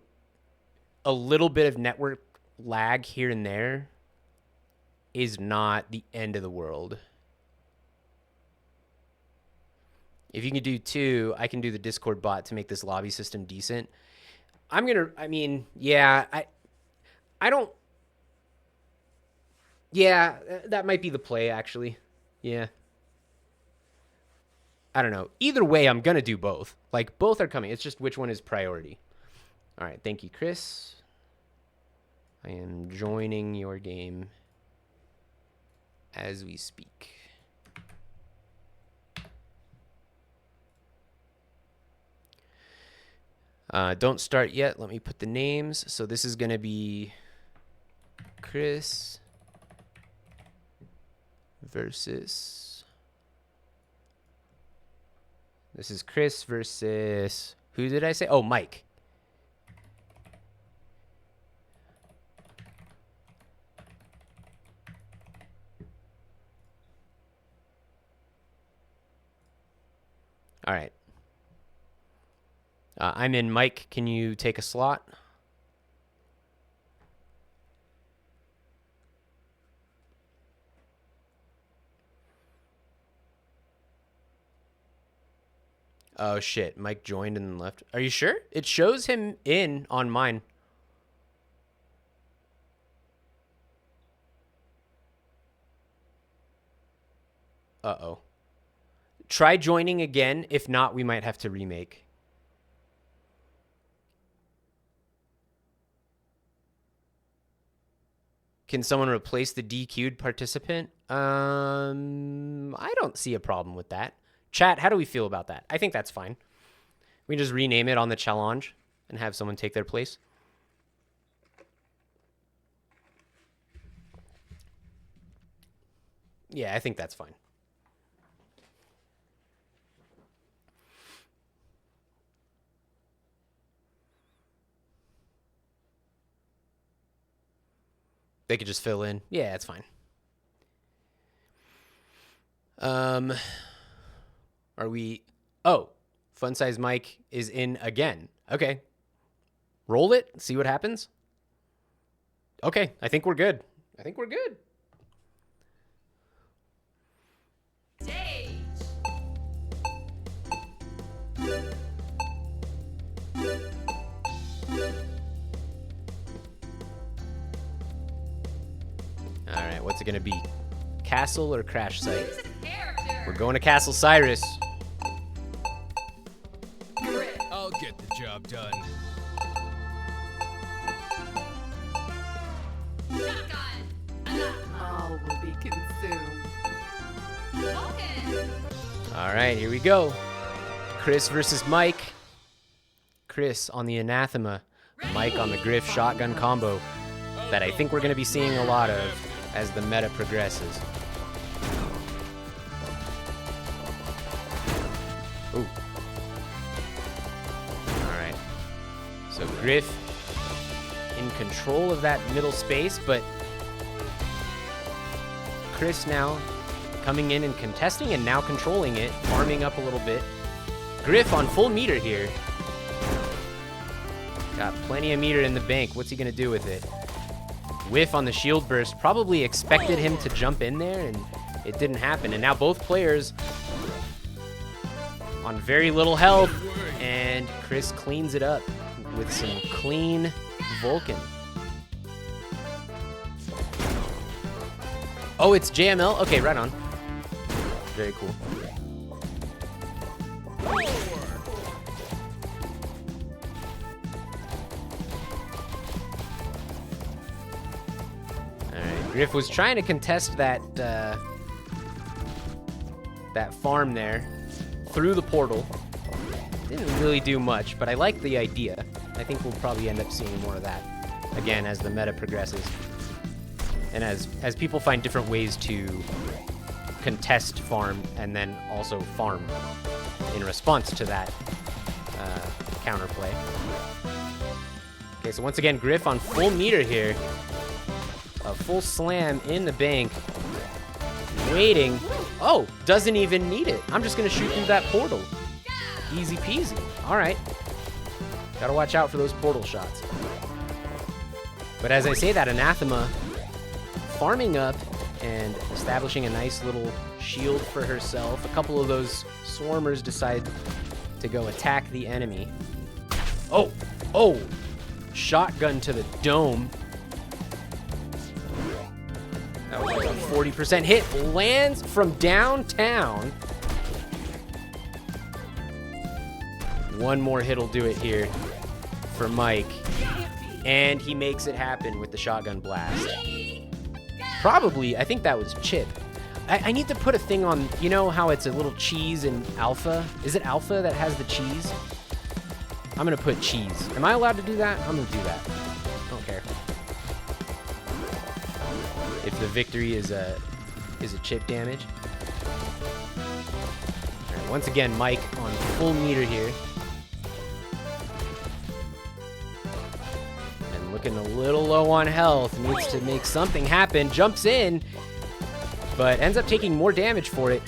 a little bit of network lag here and there is not the end of the world. If you can do 2, I can do the Discord bot to make this lobby system decent. I mean, yeah, I don't, yeah, that might be the play, actually. Yeah. I don't know. Either way, I'm going to do both. Like, both are coming. It's just which one is priority. All right. Thank you, Chris. I am joining your game as we speak. Don't start yet. Let me put the names. So this is going to be Chris versus... This is Chris versus... Who did I say? Oh, Mike. All right. I'm in. Mike, can you take a slot? Oh, shit. Mike joined and then left. Are you sure? It shows him in on mine. Uh-oh. Try joining again. If not, we might have to remake. Can someone replace the DQ'd participant? I don't see a problem with that. Chat, how do we feel about that? I think that's fine. We can just rename it on the challenge and have someone take their place. Yeah, I think that's fine. They could just fill in. Yeah, it's fine. Are we... Oh, Fun Size Mike is in again. Okay. Roll it. See what happens. Okay, I think we're good. I think we're good. Stage. All right, what's it going to be? Castle or Crash Site? Choose a character. We're going to Castle Cyrus. Grip. I'll get the job done. Shotgun. All will be consumed. Vulcan. All right, here we go. Chris versus Mike. Chris on the Anathema. Mike on the Griff shotgun combo that I think we're going to be seeing a lot of as the meta progresses. Ooh. All right. So Griff in control of that middle space, but Chris now coming in and contesting and now controlling it, farming up a little bit. Griff on full meter here. Got plenty of meter in the bank. What's he going to do with it? Whiff on the shield burst. Probably expected him to jump in there, and it didn't happen. And now both players on very little health, and Chris cleans it up with some clean Vulcan. Oh, it's JML? Okay, right on. Very cool. Alright, Griff was trying to contest that that farm there through the portal. Didn't really do much, but I like the idea. I think we'll probably end up seeing more of that again as the meta progresses. And as people find different ways to contest farm and then also farm in response to that counterplay. Okay, so once again, Griff on full meter here. A full slam in the bank. Waiting. Oh, doesn't even need it. I'm just going to shoot through that portal. Easy peasy. All right. Got to watch out for those portal shots. But as I say that, Anathema farming up and establishing a nice little shield for herself. A couple of those swarmers decide to go attack the enemy. Oh, oh, shotgun to the dome. That was like a 40% hit. Lands from downtown. One more hit will do it here for Mike. And he makes it happen with the shotgun blast. Probably, I think that was Chip. I need to put a thing on, you know how it's a little cheese in Alpha? Is it Alpha that has the cheese? I'm gonna put cheese. Am I allowed to do that? I'm gonna do that. I don't care. If the victory is a chip damage. All right, once again, Mike on full meter here. And looking a little low on health. Needs to make something happen. Jumps in, but ends up taking more damage for it.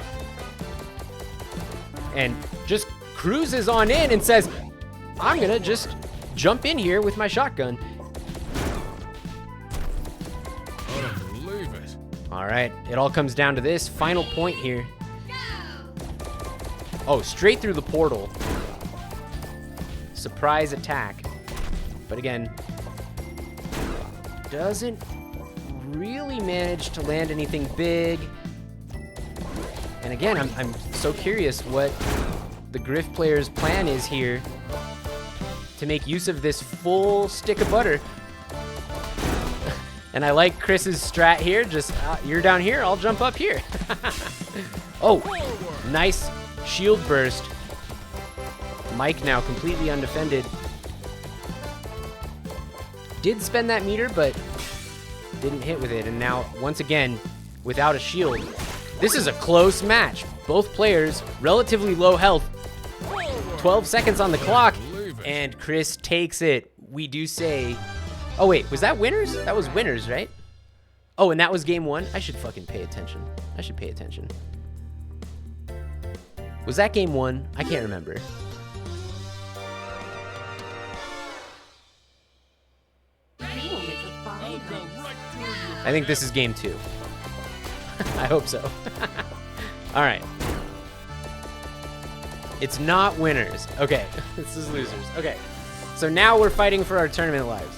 And just cruises on in and says, I'm gonna just jump in here with my shotgun. I don't believe it. All right, it all comes down to this final point here. Oh, straight through the portal. Surprise attack. But again, doesn't really manage to land anything big. And again, I'm so curious what the Griff player's plan is here to make use of this full stick of butter. And I like Chris's strat here. Just, you're down here, I'll jump up here. Oh, nice shield burst. Mike now completely undefended. Did spend that meter, but didn't hit with it. And now, once again, without a shield. This is a close match. Both players, relatively low health. 12 seconds on the clock. And Chris takes it. We do say... Oh, wait. Was that winners? That was winners, right? Oh, and that was game 1? I should fucking pay attention. I should pay attention. Was that game 1? I can't remember. He will make a fine house. I think this is game 2. I hope so. All right. It's not winners. Okay, this is losers. Okay, so now we're fighting for our tournament lives.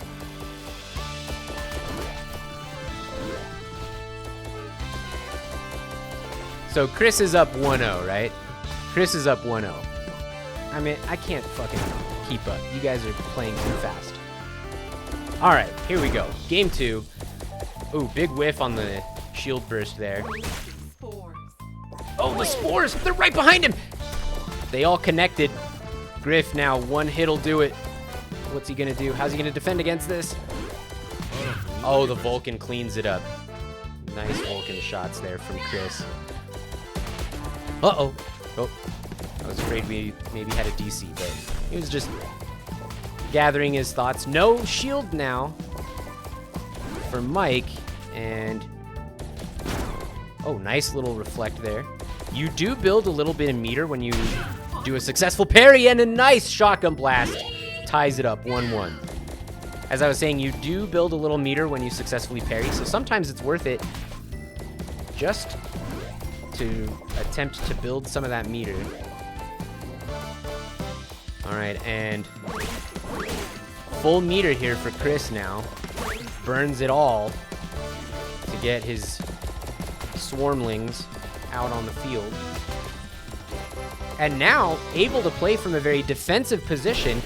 So Chris is up 1-0, right? Chris is up 1-0. I mean, I can't fucking keep up. You guys are playing too fast. All right, here we go. Game 2. Ooh, big whiff on the shield burst there. Spores. Oh, the spores! They're right behind him! They all connected. Griff now, one hit'll do it. What's he gonna do? How's he gonna defend against this? Oh, the Vulcan cleans it up. Nice Vulcan shots there from Chris. Uh-oh. Oh, I was afraid we maybe had a DC, but he was just gathering his thoughts. No shield now for Mike, and oh, nice little reflect there. You do build a little bit of meter when you do a successful parry, and a nice shotgun blast ties it up 1-1. As I was saying, you do build a little meter when you successfully parry, so sometimes it's worth it just to attempt to build some of that meter. All right, and full meter here for Chris now. Burns it all to get his swarmlings out on the field. And now, able to play from a very defensive position,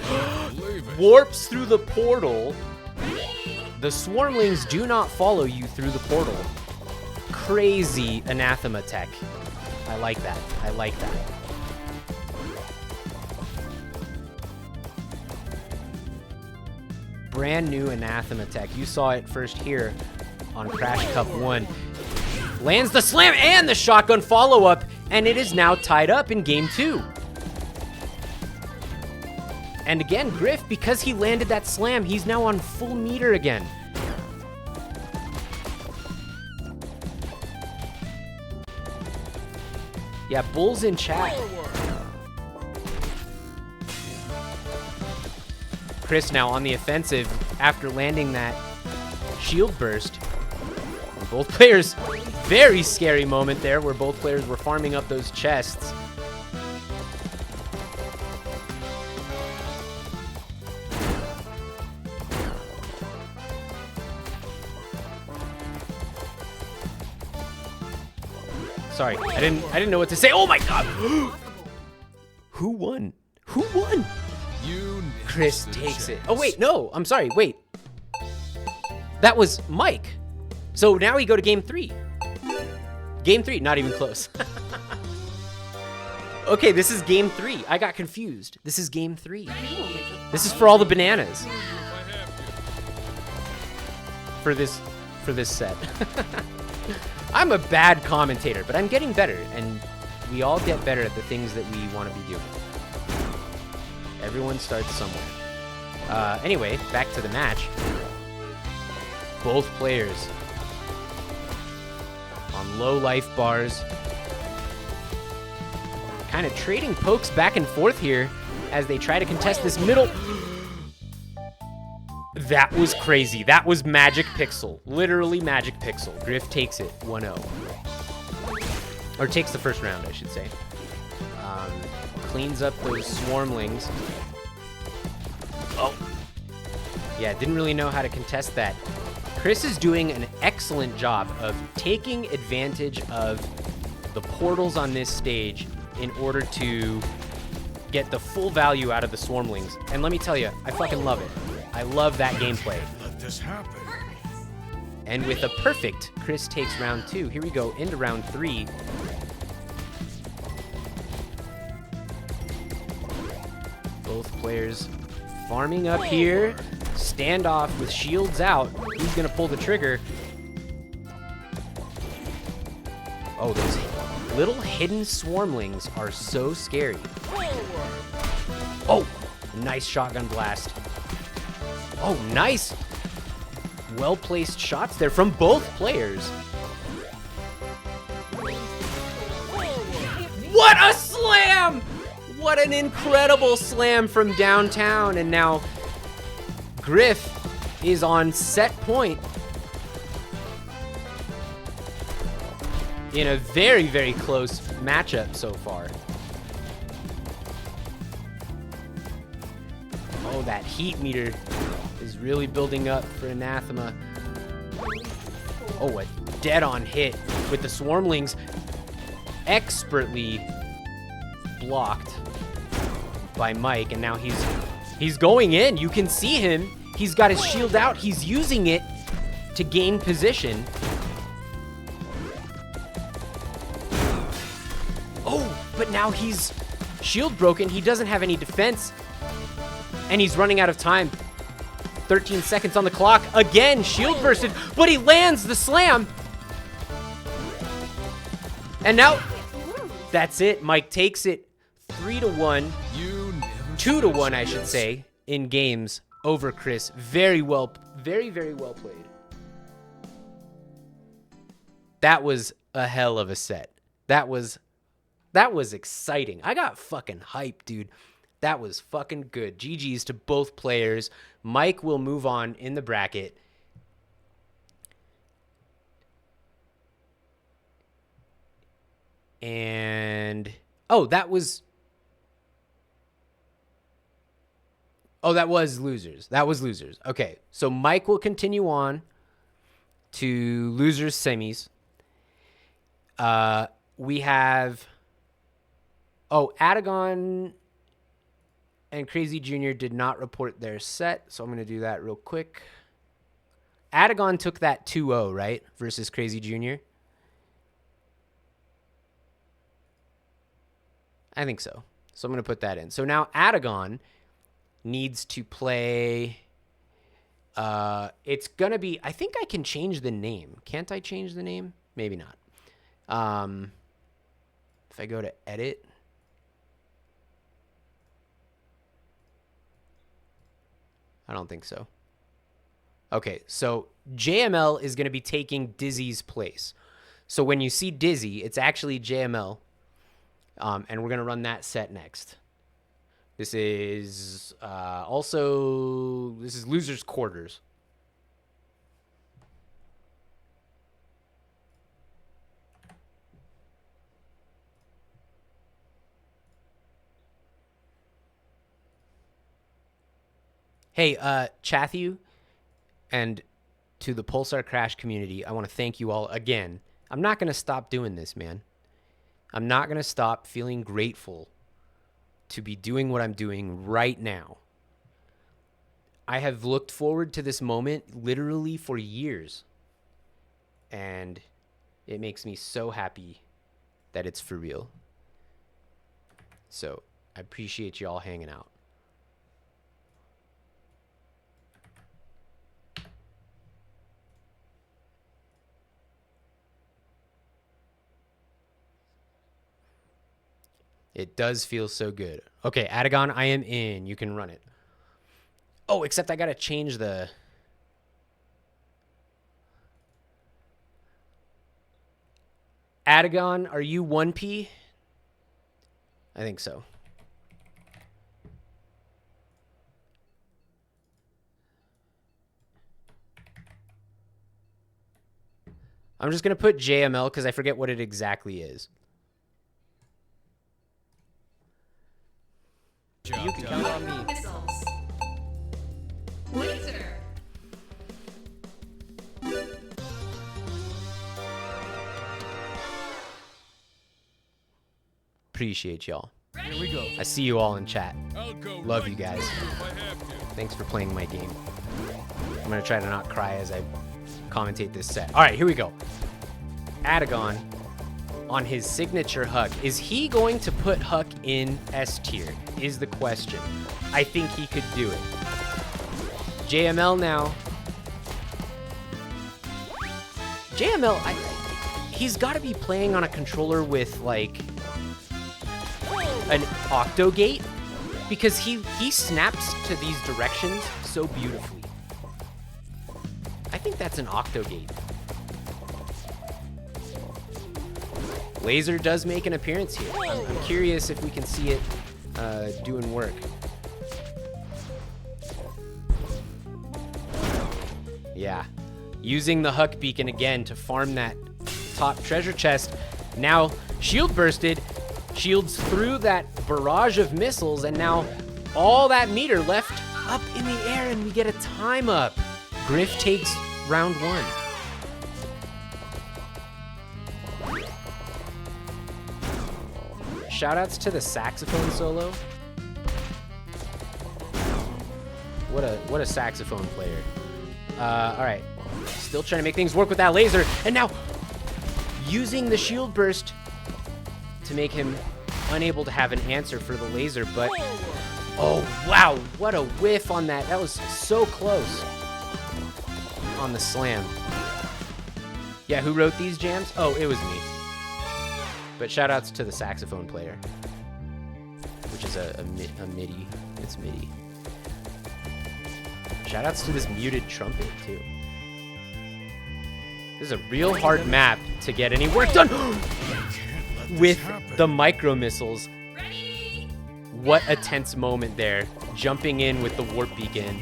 warps through the portal. The swarmlings do not follow you through the portal. Crazy anathema tech. I like that. I like that. Brand new anathema tech. You saw it first here on Crash Cup 1. Lands the slam and the shotgun follow-up, and it is now tied up in game 2. And again, Griff, because he landed that slam, he's now on full meter again. Yeah, Bull's in chat. Chris now on the offensive after landing that shield burst. And both players, very scary moment there where both players were farming up those chests. Sorry, I didn't know what to say. Oh my god! Who won? Who won? You Chris takes it. Oh wait, no, I'm sorry, wait. That was Mike. So now we go to game 3. Game 3, not even close. Okay, this is game 3. I got confused. This is game 3. This is for all the bananas. For this set. I'm a bad commentator, but I'm getting better, and we all get better at the things that we want to be doing. Everyone starts somewhere. Anyway, back to the match. Both players on low life bars. Kind of trading pokes back and forth here as they try to contest this middle. That was crazy. That was Magic Pixel. Literally Magic Pixel. Griff takes it 1-0. Or takes the first round, I should say. Cleans up those swarmlings. Oh. Yeah, didn't really know how to contest that. Chris is doing an excellent job of taking advantage of the portals on this stage in order to get the full value out of the swarmlings. And let me tell you, I fucking love it. I love that gameplay. Let this happen. And with a perfect, Chris takes round 2. Here we go into round 3. Both players farming up here. Standoff with shields out. Who's gonna pull the trigger? Oh, those little hidden swarmlings are so scary. Oh, nice shotgun blast. Oh, nice. well-placed shots there from both players. What a slam! What an incredible slam from downtown. And now Griff is on set point in a very, very close matchup so far. Oh, that heat meter is really building up for Anathema. Oh, a dead-on hit with the Swarmlings expertly blocked by Mike, and now he's going in. You can see him. He's got his shield out. He's using it to gain position. Oh, but now he's shield broken. He doesn't have any defense, and he's running out of time. 13 seconds on the clock. Again, shield bursted, but he lands the slam. And now, that's it. Mike takes it 3-1, 2-1, I should say, in games over Chris. Very well, very, very well played. That was a hell of a set. That was exciting. I got fucking hyped, dude. That was fucking good. GG's to both players. Mike will move on in the bracket. And that was losers. That was losers. Okay, so Mike will continue on to losers semis. We have Adagon and Crazy Jr. did not report their set, so I'm going to do that real quick. Adagon took that 2-0, right, versus Crazy Jr.? I think so. So I'm going to put that in. So now Adagon needs to play... it's going to be... I think I can change the name. Can't I change the name? Maybe not. If I go to edit... I don't think so. Okay, so JML is going to be taking Dizzy's place. So when you see Dizzy, it's actually JML. And we're going to run that set next. This is this is Losers Quarters. Hey, Chathu, and to the Pulsar Crash community, I want to thank you all again. I'm not going to stop doing this, man. I'm not going to stop feeling grateful to be doing what I'm doing right now. I have looked forward to this moment literally for years, and it makes me so happy that it's for real. So I appreciate you all hanging out. It does feel so good. Okay, Adagon, I am in. You can run it. Oh, except I got to change the... Adagon, are you 1P? I think so. I'm just going to put JML because I forget what it exactly is. You can count on me. Missiles. Laser. Appreciate y'all. Here we go. I see you all in chat. I'll go. Love right you guys. through if I have to. Thanks for playing my game. I'm going to try to not cry as I commentate this set. All right, here we go. Adagon on his signature Huck. Is he going to put Huck in S tier? Is the question. I think he could do it. JML now. JML, he's got to be playing on a controller with like an Octogate because he snaps to these directions so beautifully. I think that's an octogate. Laser does make an appearance here. I'm curious if we can see it doing work. Yeah. Using the Huck beacon again to farm that top treasure chest. Now, shield bursted, shields through that barrage of missiles, and now all that meter left up in the air, and we get a time up. Griff takes round 1. Shoutouts to the saxophone solo. What a saxophone player. All right, still trying to make things work with that laser, and now using the shield burst to make him unable to have an answer for the laser, but oh wow, what a whiff on that. That was so close on the slam. Yeah, who wrote these jams? Oh, it was me. But shoutouts to the saxophone player, which is a MIDI. It's MIDI. Shoutouts to this muted trumpet, too. This is a real hard map to get any work done with the micro missiles. Ready? What a tense moment there. Jumping in with the warp beacon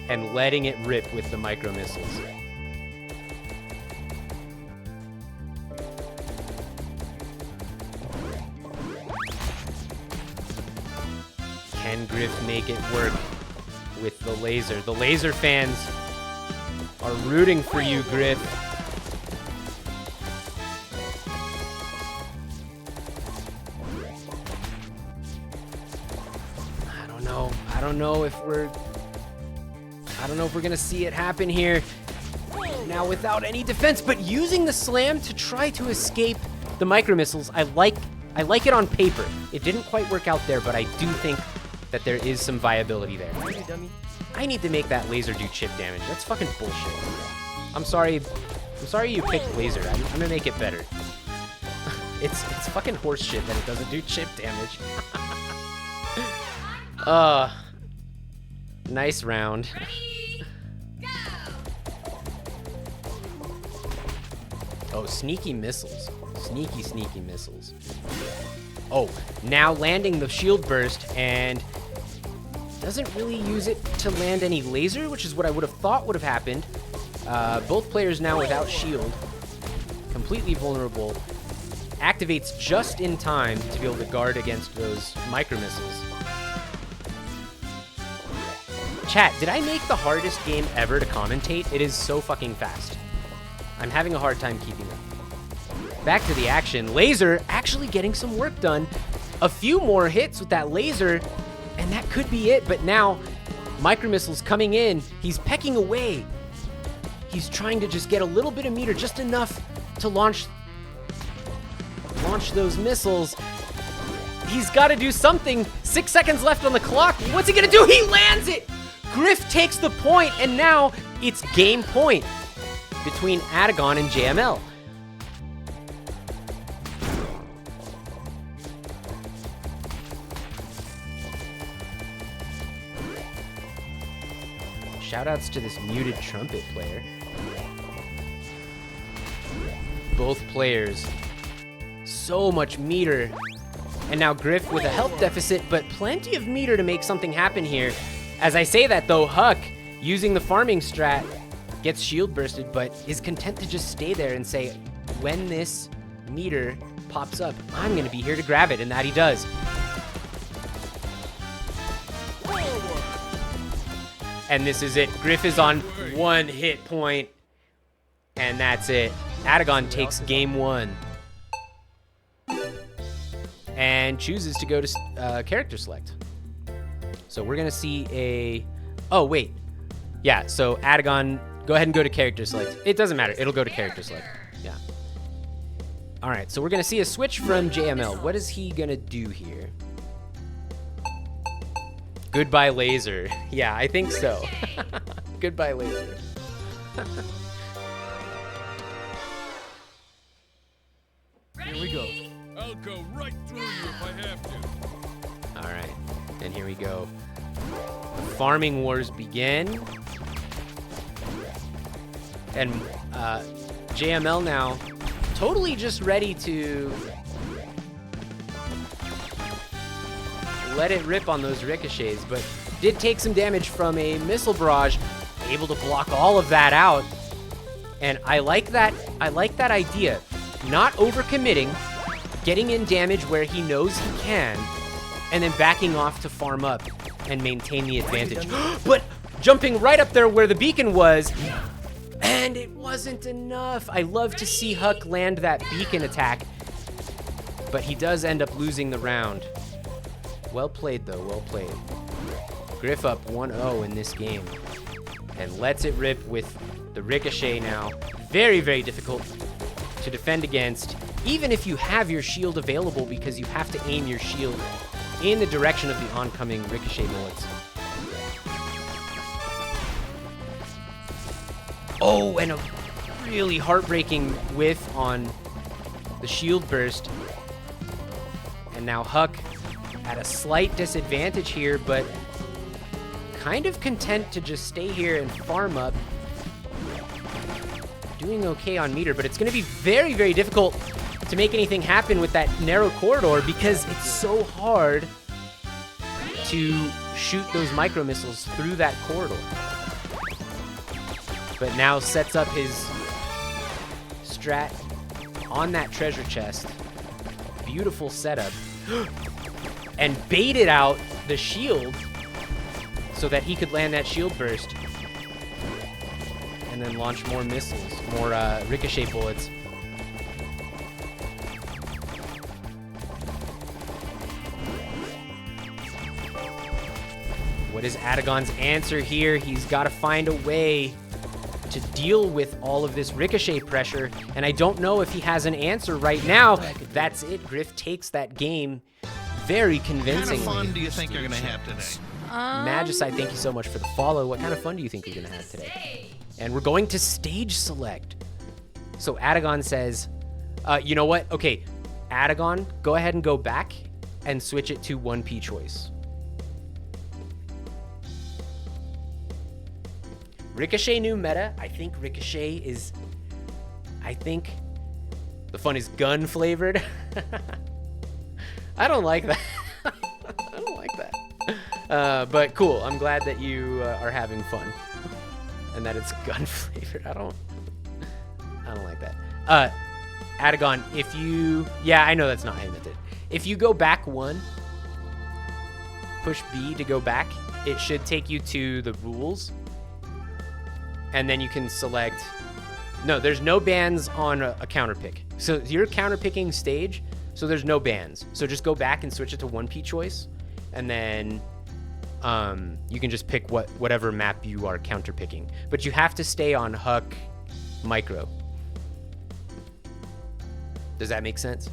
and letting it rip with the micro missiles. Can Griff make it work with the laser? The laser fans are rooting for you, Griff. I don't know if we're gonna see it happen here. Now without any defense, but using the slam to try to escape the micro missiles. I like it on paper. It didn't quite work out there, but I do think that there is some viability there. I need to make that laser do chip damage. That's fucking bullshit. I'm sorry you picked laser. I'm gonna make it better. It's fucking horse shit that it doesn't do chip damage. Nice round. Ready? Go! Oh, sneaky missiles. Sneaky missiles. Oh, now landing the shield burst, and doesn't really use it to land any laser, which is what I would have thought would have happened. Both players now without shield. Completely vulnerable. Activates just in time to be able to guard against those micro missiles. Chat, did I make the hardest game ever to commentate? It is so fucking fast. I'm having a hard time keeping up. Back to the action. Laser actually getting some work done. A few more hits with that laser, and that could be it. But now, micro missiles coming in. He's pecking away. He's trying to just get a little bit of meter, just enough to launch those missiles. He's got to do something. 6 seconds left on the clock. What's he gonna do? He lands it! Griff takes the point, and now it's game point between Adagon and JML. Shoutouts to this muted trumpet player. Both players, so much meter. And now Griff with a health deficit, but plenty of meter to make something happen here. As I say that though, Huck, using the farming strat, gets shield bursted, but is content to just stay there and say, when this meter pops up, I'm gonna be here to grab it, and that he does. And this is it. Griff is on 1 hit point, and that's it. Adagon takes game 1. And chooses to go to character select. So we're gonna see a, oh wait. Yeah, so Adagon, go ahead and go to character select. It doesn't matter, it'll go to character select, yeah. All right, so we're gonna see a switch from JML. What is he gonna do here? Goodbye laser. Yeah, I think so. Goodbye laser. Ready? Here we go. I'll go right through you if I have to. All right, and here we go. The farming wars begin. And JML now totally just ready to let it rip on those ricochets, but did take some damage from a missile barrage, able to block all of that out. And I like that idea. Not overcommitting, getting in damage where he knows he can, and then backing off to farm up and maintain the advantage. But jumping right up there where the beacon was, and it wasn't enough. I love to see Huck land that beacon attack, but he does end up losing the round. Well played, though, well played. Griff up 1-0 in this game, and lets it rip with the ricochet now. Very, very difficult to defend against, even if you have your shield available, because you have to aim your shield in the direction of the oncoming ricochet bullets. Oh, and a really heartbreaking whiff on the shield burst. And now Huck at a slight disadvantage here, but kind of content to just stay here and farm up. Doing okay on meter, but it's going to be very, very difficult to make anything happen with that narrow corridor because it's so hard to shoot those micro missiles through that corridor. But now sets up his strat on that treasure chest. Beautiful setup. And baited out the shield so that he could land that shield burst. And then launch more missiles, more ricochet bullets. What is Adagon's answer here? He's got to find a way to deal with all of this ricochet pressure, and I don't know if he has an answer right now. That's it. Griff takes that game very What kind convincingly. of fun do you think you're going to have today? Magicite, thank you so much for the follow. What kind of fun do you think you're going to have today? And we're going to stage select. So Adagon says, you know what? Okay, Adagon, go ahead and go back and switch it to 1P choice. Ricochet new meta. I think Ricochet is... I think the fun is gun flavored. I don't like that. I don't like that. But cool. I'm glad that you are having fun. And that it's gun flavored. I don't like that. Adagon, if you... Yeah, I know that's not how you meant it. If you go back one, push B to go back, it should take you to the rules. And then you can select... No, there's no bans on a counter pick. So you're counter picking stage, so there's no bans. So just go back and switch it to 1P choice. And then you can just pick whatever map you are counter picking. But you have to stay on Huck Micro. Does that make sense?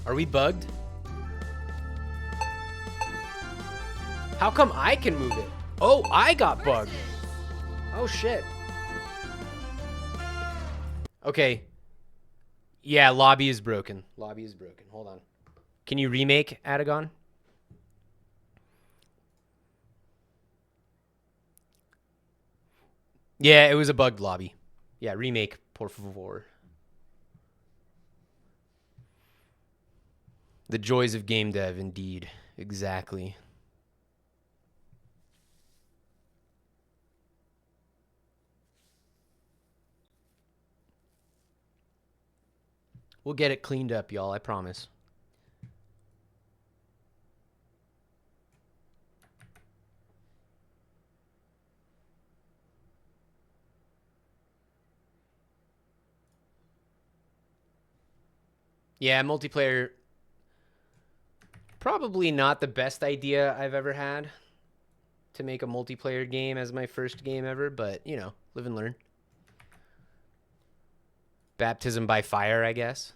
Are we bugged? How come I can move it? Oh, I got bugged. Oh, shit. Okay. Yeah, lobby is broken. Lobby is broken. Hold on. Can you remake Adagon? Yeah, it was a bugged lobby. Yeah, remake, por favor. The joys of game dev, indeed. Exactly. We'll get it cleaned up, y'all. I promise. Yeah, multiplayer... Probably not the best idea I've ever had to make a multiplayer game as my first game ever, but, you know, live and learn. Baptism by fire, I guess.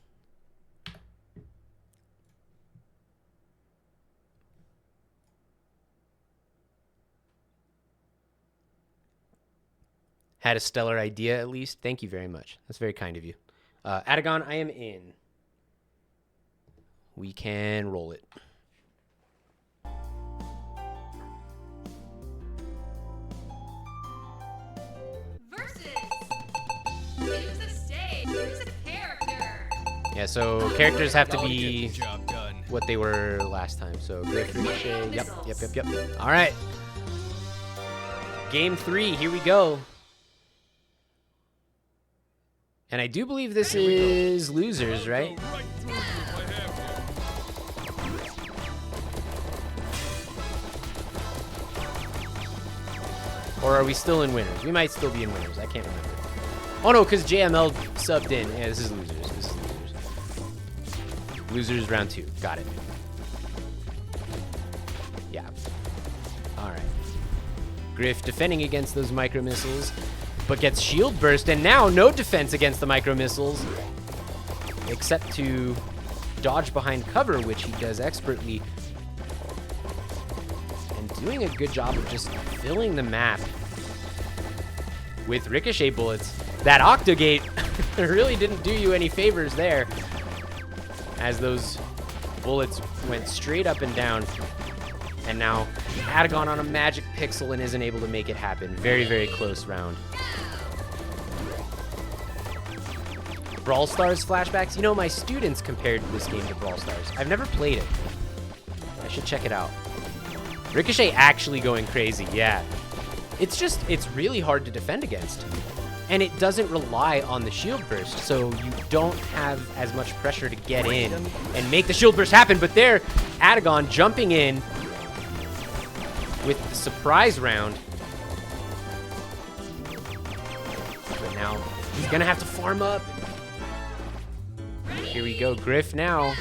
had a stellar idea at least. Thank you very much. That's very kind of you. Adagon, I am in. We can roll it. Versus. Choose a stage. Choose a character. Yeah, so characters have to I'll be get the job done. what they were last time. So Griff, Ricochet. Yep. All right. Game 3. Here we go. And I do believe this is losers, right? Go right through you if I have to. Or are we still in winners? We might still be in winners. I can't remember. Oh no, because JML subbed in. Yeah, this is losers. This is losers. Losers round 2. Got it. Yeah. All right. Griff defending against those micro missiles, but gets shield burst, and now no defense against the micro missiles, except to dodge behind cover, which he does expertly, and doing a good job of just filling the map with ricochet bullets. That Octogate really didn't do you any favors there, as those bullets went straight up and down. And now Adagon on a magic pixel and isn't able to make it happen. Very, very close round. Brawl Stars flashbacks. You know, my students compared this game to Brawl Stars. I've never played it. I should check it out. Ricochet actually going crazy, yeah. It's really hard to defend against. And it doesn't rely on the shield burst, so you don't have as much pressure to get in and make the shield burst happen. But there, Adagon jumping in with the surprise round. But now he's gonna have to farm up. Here we go, Griff now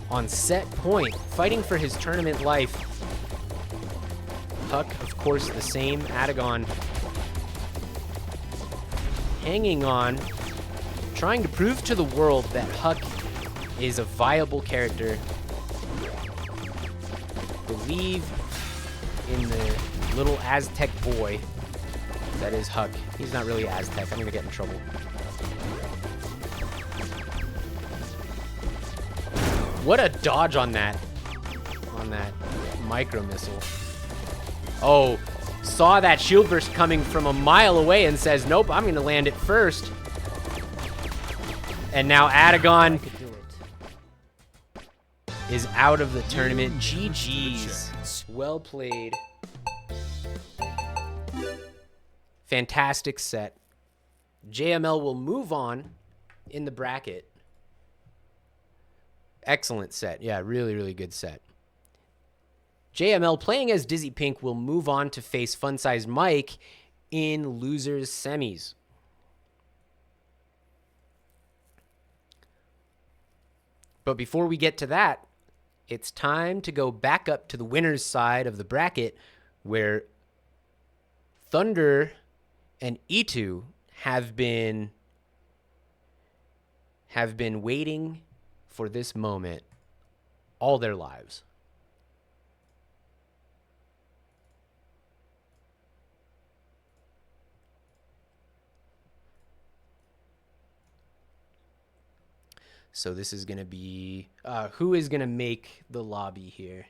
on set point, fighting for his tournament life. Huck, of course, the same. Adagon hanging on, trying to prove to the world that Huck is a viable character. Believe in the little Aztec boy that is Huck. He's not really Aztec. I'm gonna get in trouble. What a dodge on that micro missile. Oh, saw that shield burst coming from a mile away and says, nope, I'm gonna land it first. And now Adagon is out of the tournament. GG's. Well played. Fantastic set. JML will move on in the bracket. Excellent set. Yeah, really, really good set. JML playing as Dizzy Pink will move on to face Fun Size Mike in losers semis. But before we get to that, it's time to go back up to the winner's side of the bracket where Thunder and E2 have been waiting for this moment all their lives. So this is going to be, who is going to make the lobby here?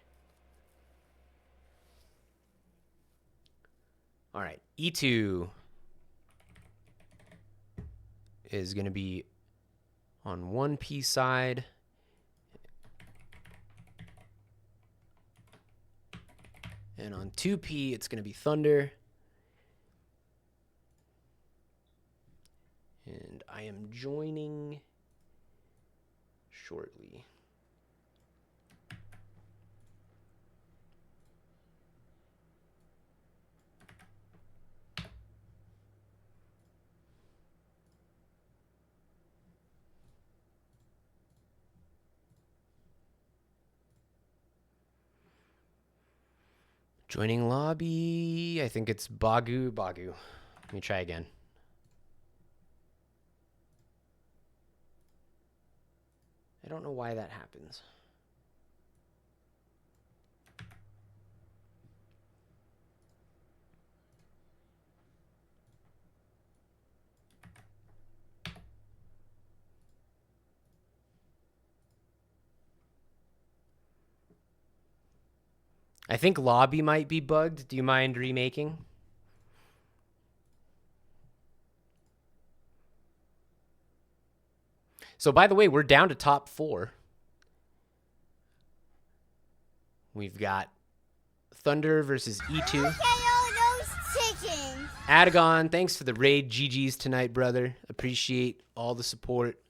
All right, E2 is going to be on 1P side. And on 2P, it's going to be Thunder. And I am joining shortly. Joining lobby. I think it's Bagu. Let me try again. I don't know why that happens. I think lobby might be bugged. Do you mind remaking? So, by the way, we're down to top 4. We've got Thunder versus E2. Look at all those chickens. Adagon, thanks for the raid. GG's tonight, brother. Appreciate all the support.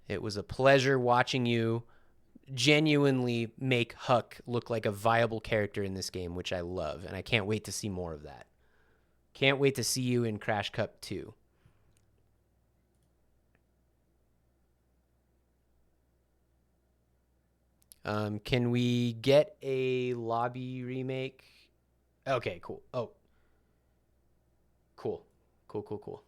It was a pleasure watching you genuinely make Huck look like a viable character in this game, which I love, and I can't wait to see more of that. Can't wait to see you in Crash Cup 2. Can we get a lobby remake? Okay, cool. Oh. Cool. Cool.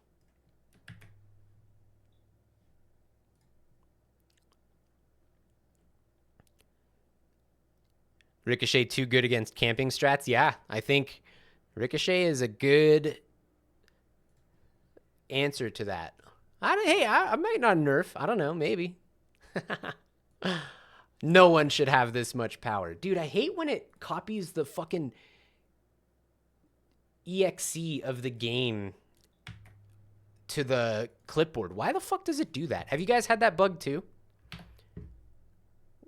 Ricochet too good against camping strats? Yeah, I think Ricochet is a good answer to that. I might not nerf. I don't know, maybe. No one should have this much power. Dude, I hate when it copies the fucking EXE of the game to the clipboard. Why the fuck does it do that? Have you guys had that bug too?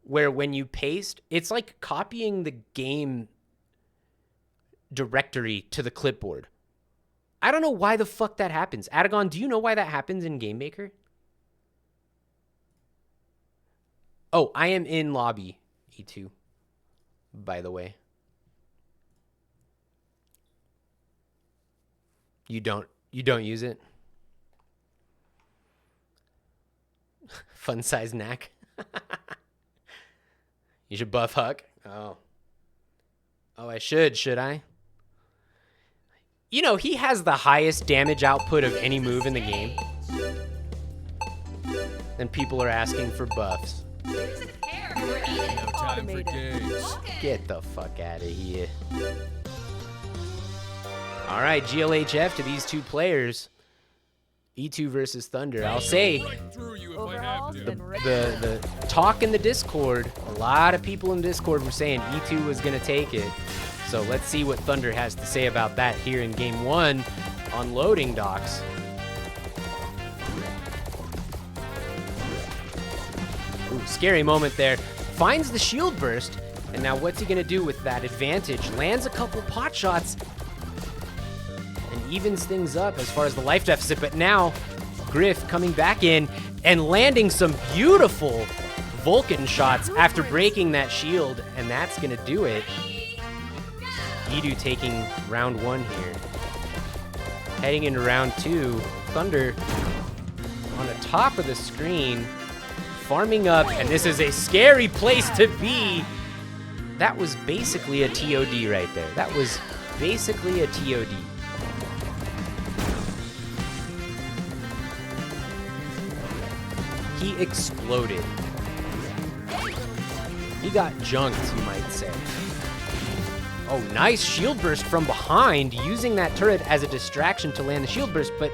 Where when you paste, it's like copying the game directory to the clipboard. I don't know why the fuck that happens. Adagon, do you know why that happens in Game Maker? Oh, I am in lobby E2, by the way. You don't use it? Fun size knack. You should buff Huck. Oh, I should I? You know, he has the highest damage output of any move in the game. And people are asking for buffs. Who's a character? No time for Automated. games. Vulcan. Get the fuck out of here. All right, GLHF to these two players. E2 versus Thunder. I'll say Right through you if I have Overalls to. and red. the talk in the Discord, a lot of people in Discord were saying E2 was going to take it. So let's see what Thunder has to say about that here in game 1 on loading docks. Ooh, scary moment there. Finds the shield burst, and now what's he going to do with that advantage? Lands a couple pot shots and evens things up as far as the life deficit, but now Griff coming back in and landing some beautiful Vulcan shots after breaking that shield, and that's going to do it. Edu taking round 1 here. Heading into round 2, Thunder on the top of the screen, farming up, and this is a scary place to be. That was basically a TOD right there. That was basically a TOD. He exploded. He got junked, you might say. Oh, nice shield burst from behind, using that turret as a distraction to land the shield burst, but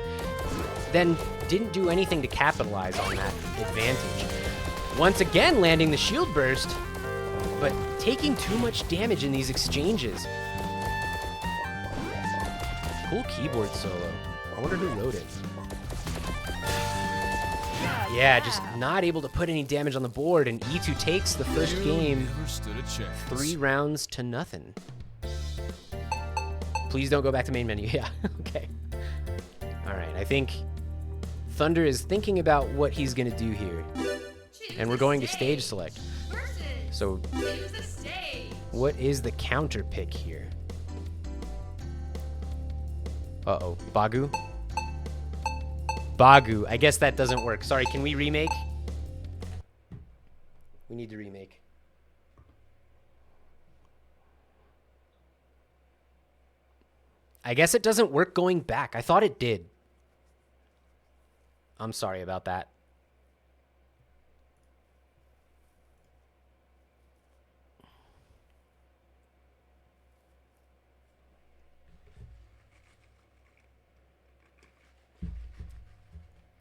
then didn't do anything to capitalize on that advantage. Once again, landing the shield burst, but taking too much damage in these exchanges. Cool keyboard solo. I wonder who wrote it. Yeah, just not able to put any damage on the board, and E2 takes the first You game never stood a chance. 3 rounds to nothing. Please don't go back to main menu. Yeah, okay. All right, I think Thunder is thinking about what he's going to do here. Choose And we're a going to stage select. Versus. So Choose a stage. what is the counter pick here? Uh-oh, Bagu? Bagu, I guess that doesn't work. Sorry, can we remake? We need to remake. I guess it doesn't work going back. I thought it did. I'm sorry about that.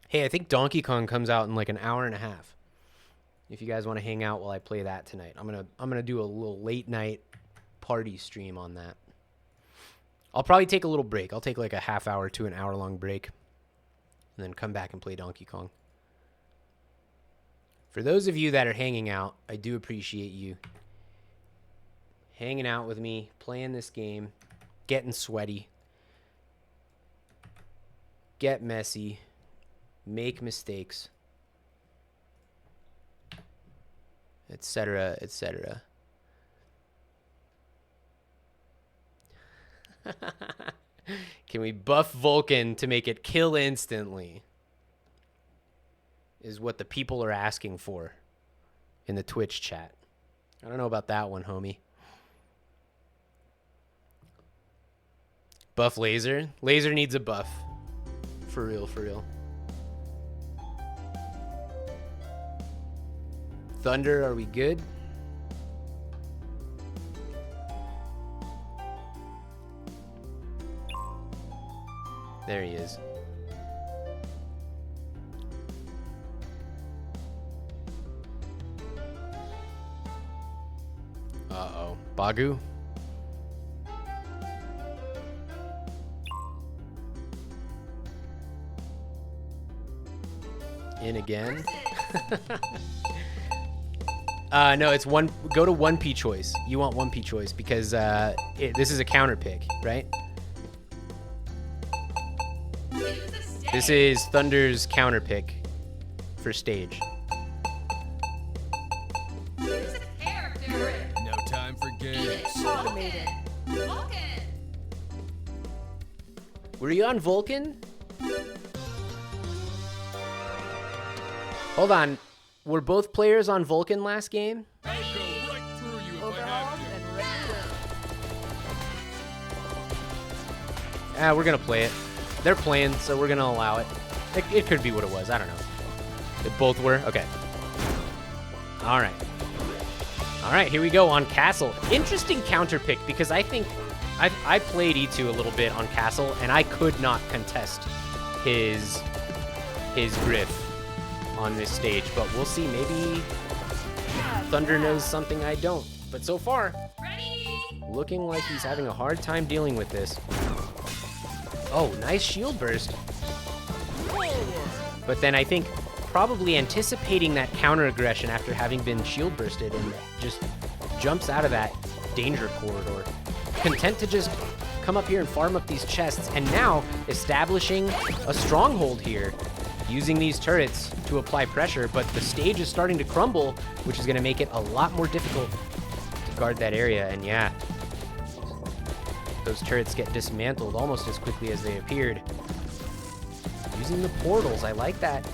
Hey, I think Donkey Kong comes out in like an hour and a half. If you guys want to hang out while I play that tonight, I'm gonna do a little late night party stream on that. I'll probably take a little break. I'll take like a half hour to an hour long break, and then come back and play Donkey Kong. For those of you that are hanging out, I do appreciate you hanging out with me, playing this game, getting sweaty, get messy, make mistakes, etc., etc. Can we buff Vulcan to make it kill instantly? Is what the people are asking for in the Twitch chat. I don't know about that one, homie. Buff Laser. Laser needs a buff. For real, for real. Thunder, are we good? There he is. Uh-oh. Bagu? In again? No, it's one. Go to 1P choice. You want 1P choice because this is a counter pick, right? This is Thunder's counter pick for stage. No time for games. Automated. Vulcan. Were you on Vulcan? Hold on. Were both players on Vulcan last game? I'll go right through you if I Overhauled have to. and ready to win. We're gonna play it. They're playing, so we're gonna allow it. It could be what it was. I don't know. They both were? Okay. All right. All right, here we go on Castle. Interesting counter pick because I think I played E2 a little bit on Castle, and I could not contest his Griff on this stage, but we'll see. Maybe Thunder knows something I don't. But so far, looking like he's having a hard time dealing with this. Oh, nice shield burst. But then I think probably anticipating that counter aggression after having been shield bursted and just jumps out of that danger corridor. Content to just come up here and farm up these chests, and now establishing a stronghold here, using these turrets to apply pressure, but the stage is starting to crumble, which is going to make it a lot more difficult to guard that area. And yeah, those turrets get dismantled almost as quickly as they appeared. Using the portals, I like that.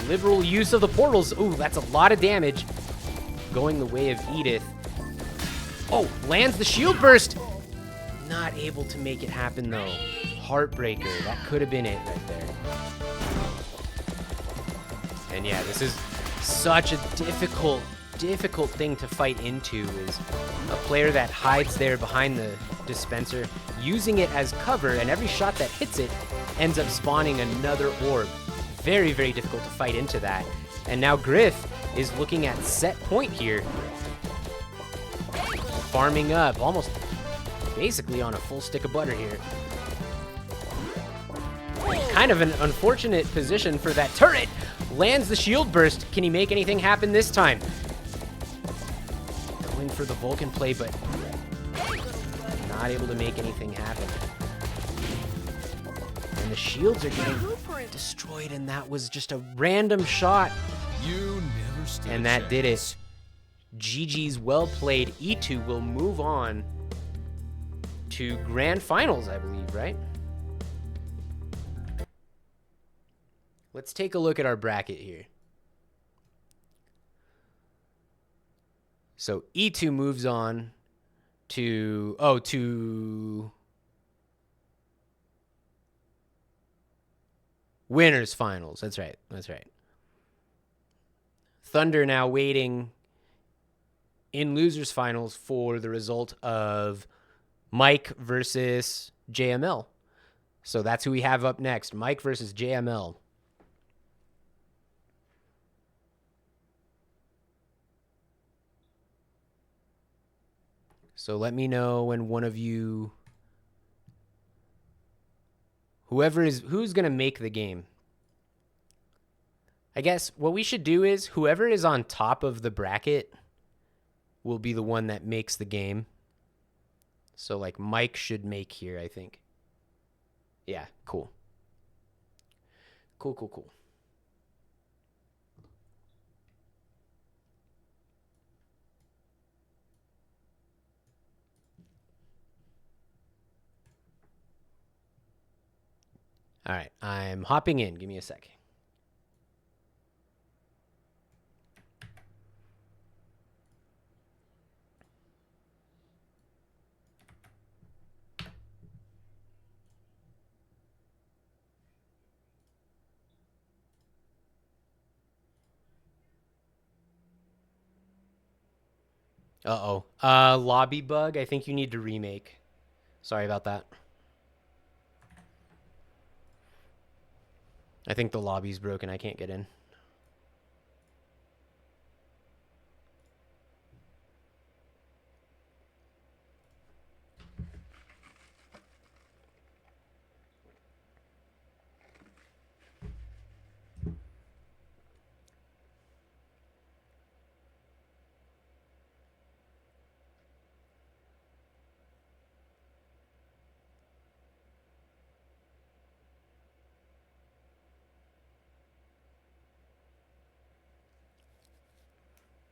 Liberal use of the portals. Ooh, that's a lot of damage. Going the way of Edith. Oh, lands the shield burst. Not able to make it happen though. Heartbreaker. That could have been it right there. And yeah, this is such a difficult thing to fight into, is a player that hides there behind the dispenser, using it as cover, and every shot that hits it ends up spawning another orb. Very, very difficult to fight into that. And now Griff is looking at set point here. Farming up, almost basically on a full stick of butter here. Kind of an unfortunate position for that turret. Lands the shield burst. Can he make anything happen this time? Going for the Vulcan play, but not able to make anything happen. And the shields are getting destroyed, and that was just a random shot. You never stood And a that did it. chance. GG's well played. E2 will move on to grand finals, I believe, right? Let's take a look at our bracket here. So E2 moves on to winners finals. That's right. That's right. Thunder now waiting in losers finals for the result of Mike versus JML. So that's who we have up next. Mike versus JML. So let me know when one of you, who's going to make the game. I guess what we should do is whoever is on top of the bracket will be the one that makes the game. So like Mike should make here, I think. Yeah, cool. Cool. All right, I'm hopping in. Give me a sec. Uh-oh. Lobby bug. I think you need to remake. Sorry about that. I think the lobby's broken. I can't get in.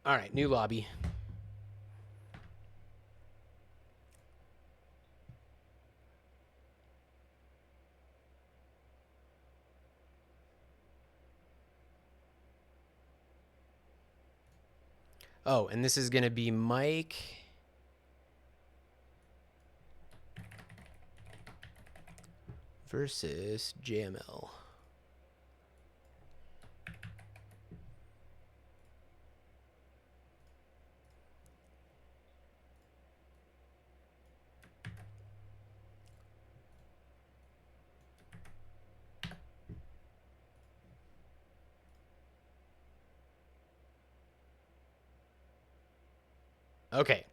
All right, new lobby. Oh, and this is going to be Mike versus JML. Okay,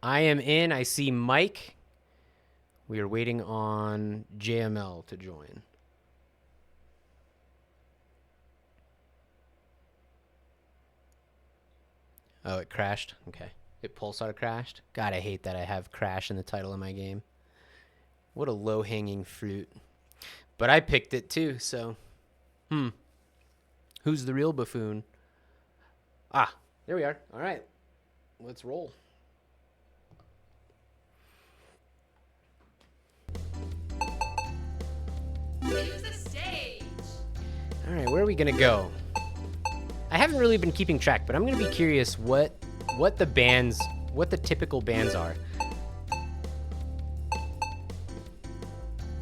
I am in. I see Mike. We are waiting on JML to join. Oh, it crashed? Okay. It Pulsar crashed? God, I hate that I have Crash in the title of my game. What a low-hanging fruit. But I picked it too, so... Who's the real buffoon? Ah, there we are. All right. Let's roll. Choose a stage. All right, where are we gonna go? I haven't really been keeping track, but I'm gonna be curious what the typical bands are.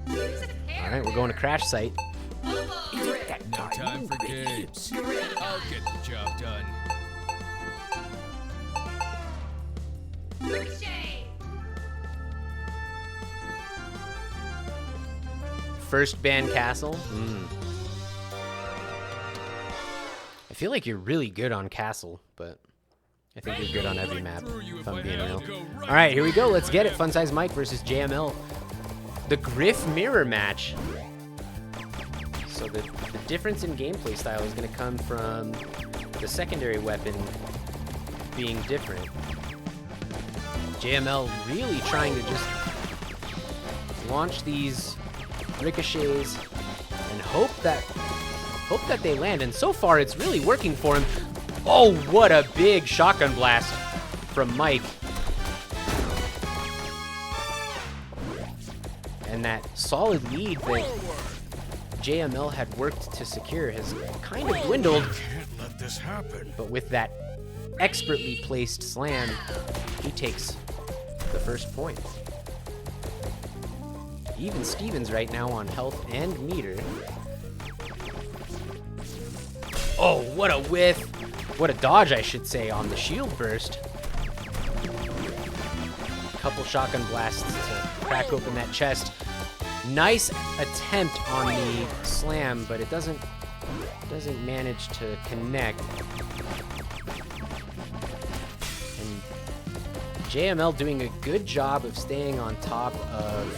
Choose a All right, we're going to Crash site. No time for games. I'll get the job done. Ricochet. First band Castle. I feel like you're really good on Castle, but I think you're good on every map, if I'm being real. All right, here we go. Let's get it. Fun Size Mike versus JML. The Griff Mirror match. So the difference in gameplay style is going to come from the secondary weapon being different. JML really trying to just launch these ricochets and hope that they land. And so far, it's really working for him. Oh, what a big shotgun blast from Mike. And that solid lead that JML had worked to secure has kind of dwindled. Can't let this happen. But with that expertly placed slam, he takes the first point. Even Stevens right now on health and meter. Oh, what a whiff. What a dodge, I should say, on the shield burst. Couple shotgun blasts to crack open that chest. Nice attempt on the slam, but it doesn't manage to connect. And JML doing a good job of staying on top of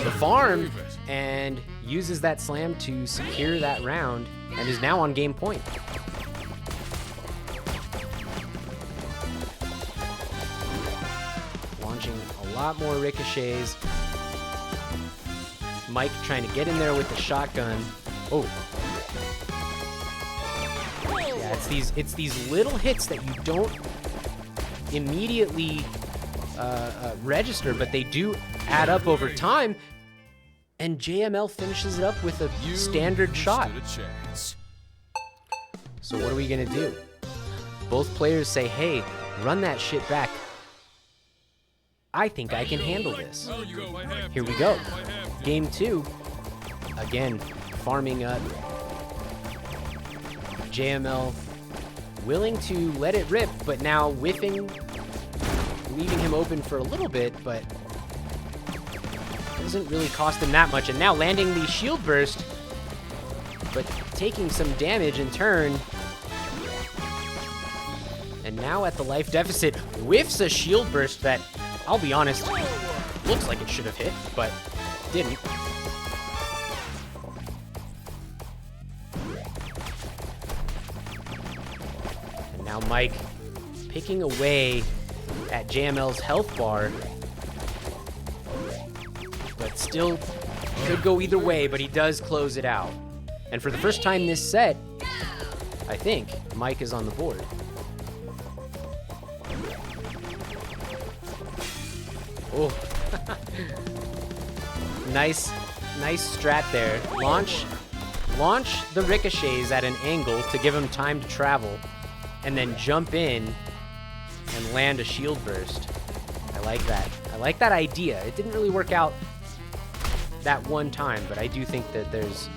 the farm and uses that slam to secure that round and is now on game point. Launching a lot more ricochets. Mike trying to get in there with the shotgun. Oh. Yeah, it's these little hits that you don't immediately register, but they do add up over time. And JML finishes it up with a standard shot. So what are we gonna do? Both players say, hey, run that shit back. I think I can handle this. Here we go. Game 2. Again, farming up. JML willing to let it rip, but now whiffing, leaving him open for a little bit, but doesn't really cost him that much. And now landing the shield burst, but taking some damage in turn. And now at the life deficit, whiffs a shield burst that, I'll be honest, looks like it should have hit, but didn't. And now Mike picking away at JML's health bar. But still could go either way, but he does close it out. And for the first time this set, I think, Mike is on the board. Oh, nice strat there. Launch the ricochets at an angle to give him time to travel, and then jump in and land a shield burst. I like that. I like that idea. It didn't really work out that one time, but I do think that there's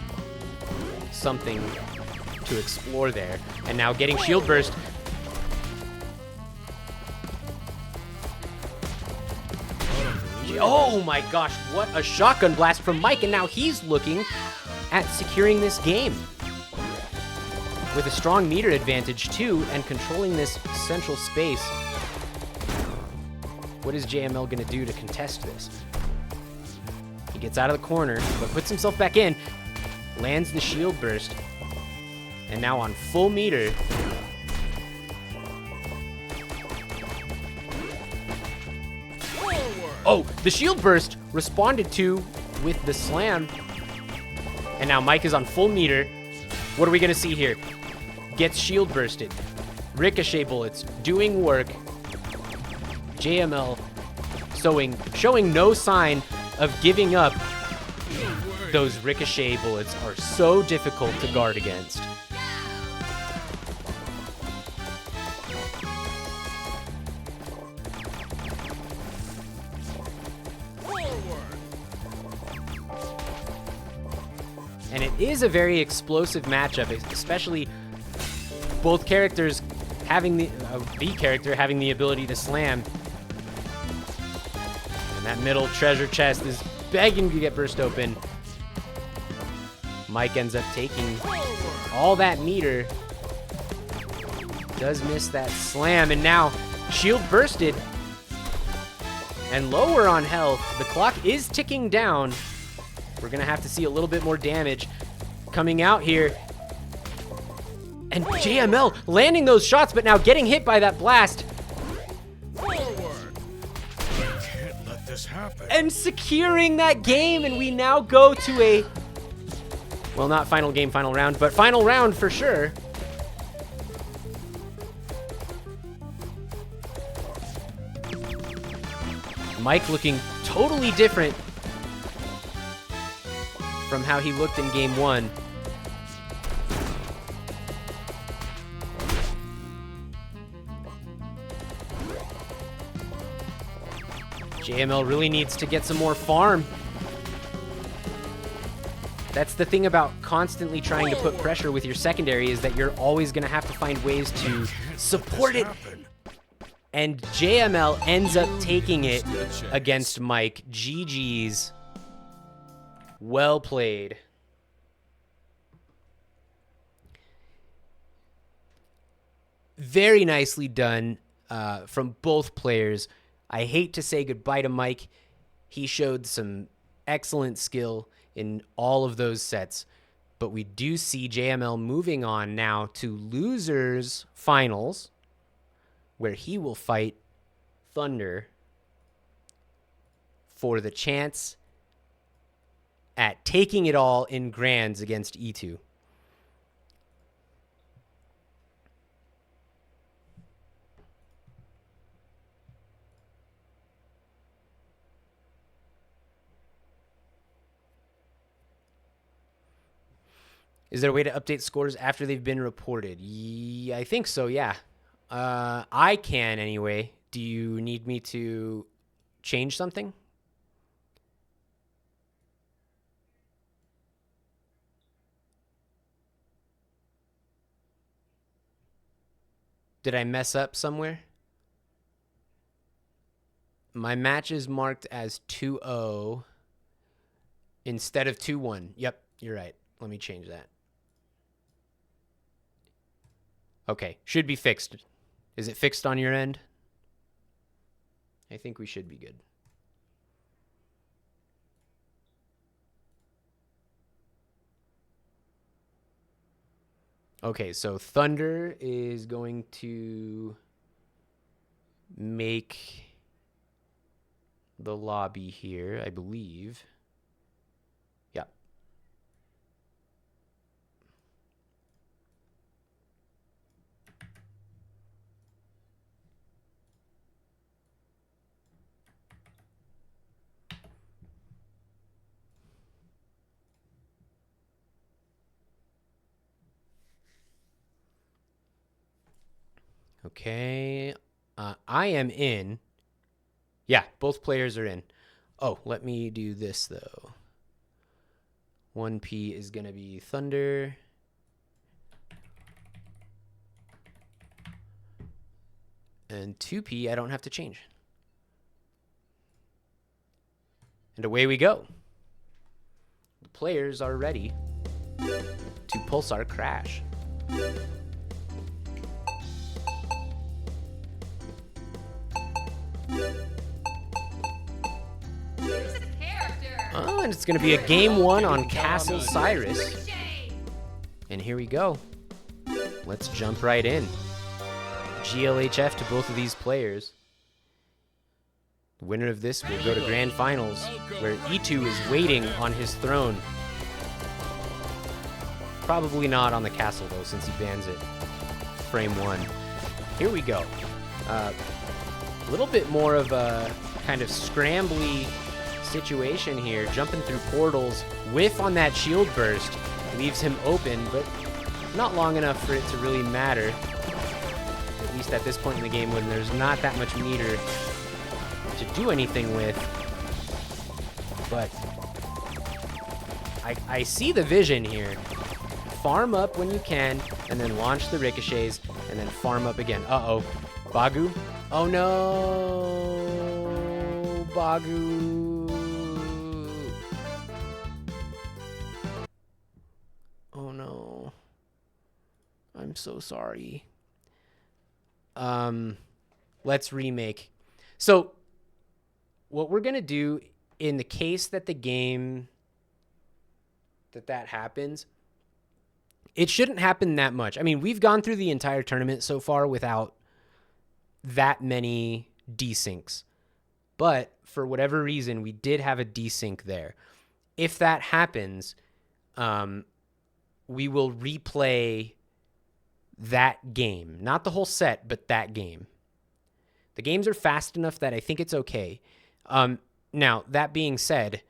something to explore there. And now getting shield burst. Oh my gosh, what a shotgun blast from Mike, and now he's looking at securing this game. With a strong meter advantage too, and controlling this central space. What is JML gonna do to contest this? He gets out of the corner, but puts himself back in, lands the shield burst, and now on full meter, oh, the shield burst responded to with the slam. And now Mike is on full meter. What are we gonna see here? Gets shield bursted. Ricochet bullets doing work. JML showing no sign of giving up. Those ricochet bullets are so difficult to guard against. And it is a very explosive matchup, especially both characters having the character having the ability to slam. And that middle treasure chest is begging to get burst open. Mike ends up taking all that meter. Does miss that slam, and now shield bursted. And lower on health. The clock is ticking down. We're gonna have to see a little bit more damage coming out here. And JML landing those shots, but now getting hit by that blast. Forward. Can't let this happen. And securing that game, and we now go to a, well, not final game, final round, but final round for sure. Mike looking totally different from how he looked in game 1. JML really needs to get some more farm. That's the thing about constantly trying to put pressure with your secondary, is that you're always going to have to find ways to support it. And JML ends up taking it against Mike. GG's. Well played. Very nicely done. from both players. I hate to say goodbye to Mike. He showed some excellent skill in all of those sets. But we do see JML moving on now to losers finals, where he will fight Thunder for the chance at taking it all in grands against E2. Is there a way to update scores after they've been reported? I think so, yeah. I can anyway. Do you need me to change something? Did I mess up somewhere? My match is marked as 2-0 instead of 2-1. Yep, you're right. Let me change that. Okay, should be fixed. Is it fixed on your end? I think we should be good. Okay, so Thunder is going to make the lobby here, I believe. Yeah. Okay. I am in. Yeah, both players are in. Oh, let me do this, though. 1P is going to be Thunder. And 2P, I don't have to change. And away we go. The players are ready to Pulsar Crash. Choose a character. Oh, and it's going to be a game 1 on Castle Cyrus. Ricochet. And here we go. Let's jump right in. GLHF to both of these players. The winner of this will go to Grand Finals, where E2 is waiting on his throne. Probably not on the castle, though, since he bans it. Frame 1. Here we go. A little bit more of a kind of scrambly situation here. Jumping through portals. Whiff on that shield burst. Leaves him open, but not long enough for it to really matter. At least at this point in the game when there's not that much meter to do anything with. But I see the vision here. Farm up when you can, and then launch the ricochets, and then farm up again. Uh-oh. Bagu? Oh no! Bagu! Oh no. I'm so sorry. Let's remake. So, what we're gonna do in the case that the game that happens, it shouldn't happen that much. I mean, we've gone through the entire tournament so far without that many desyncs. But for whatever reason, we did have a desync there. If that happens, we will replay that game. Not the whole set, but that game. The games are fast enough that I think it's okay. Now, that being said,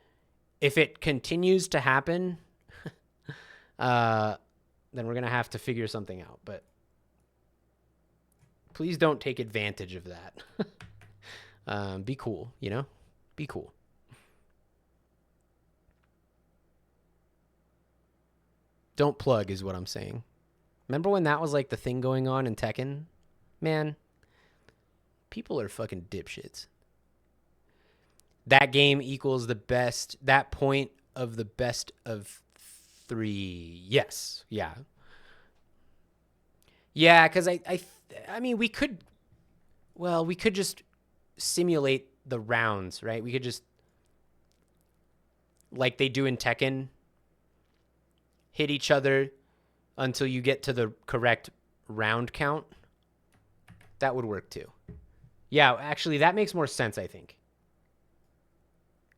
if it continues to happen, then we're going to have to figure something out. But please don't take advantage of that. Be cool, you know? Be cool. Don't plug is what I'm saying. Remember when that was like the thing going on in Tekken? Man, people are fucking dipshits. That game equals the best, that point of the best of 3. Yes. Yeah. Yeah, because I mean, we could Well, we could just simulate the rounds, right? We could just, like they do in Tekken, hit each other until you get to the correct round count. That would work too. Yeah, actually, that makes more sense, I think.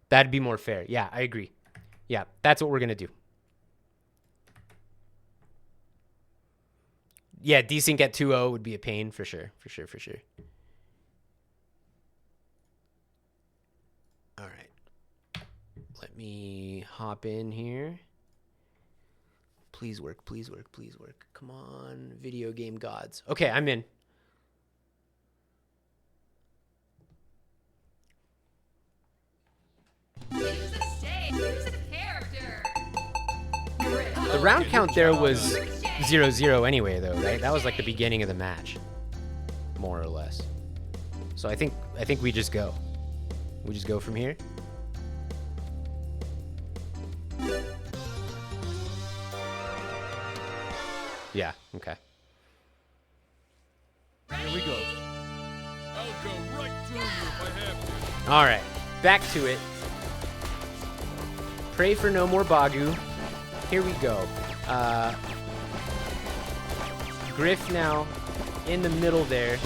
That'd be more fair. Yeah, I agree. Yeah, that's what we're going to do. Yeah, desync at 2-0 would be a pain for sure. For sure. All right. Let me hop in here. Please work. Come on, video game gods. Okay, I'm in. Choose a stage. Choose a character. The round count there was 0-0 anyway, though, right? That was like the beginning of the match, more or less. So I think we just go. We just go from here. Yeah. Okay. Here we go. I'll go right through you if I have to. All right. Back to it. Pray for no more Bagu. Here we go. Griff now in the middle there.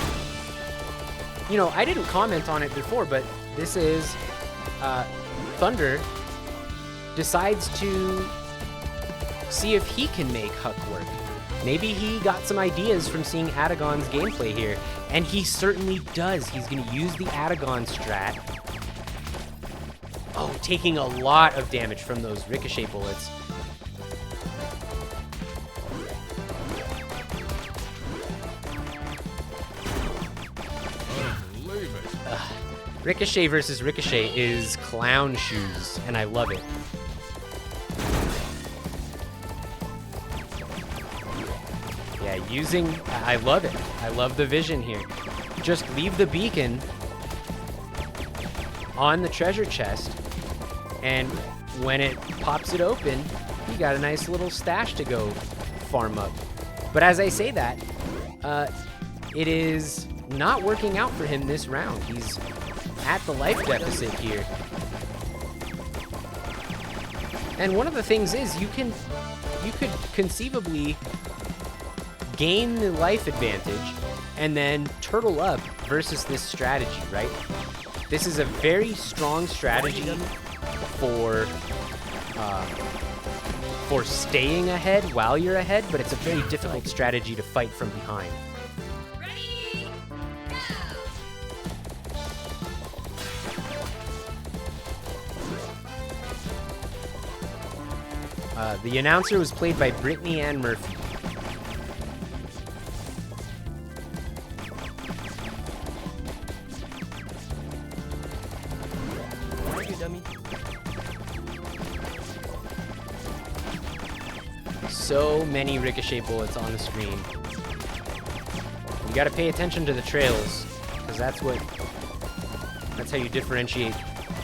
You know, I didn't comment on it before, but this is Thunder decides to see if he can make Huck work. Maybe he got some ideas from seeing Adagon's gameplay here, and he certainly does. He's going to use the Adagon strat. Oh, taking a lot of damage from those ricochet bullets. Believe it. Ricochet versus Ricochet is clown shoes, and I love it. Yeah, I love it. I love the vision here. Just leave the beacon on the treasure chest, and when it pops it open, you got a nice little stash to go farm up. But as I say that, it is not working out for him this round. He's at the life deficit here. And one of the things is you could conceivably gain the life advantage and then turtle up versus this strategy, right? This is a very strong strategy for staying ahead while you're ahead, but it's a very difficult strategy to fight from behind. Ready? Go. The announcer was played by Brittany Ann Murphy. So many ricochet bullets on the screen. You gotta pay attention to the trails, because that's how you differentiate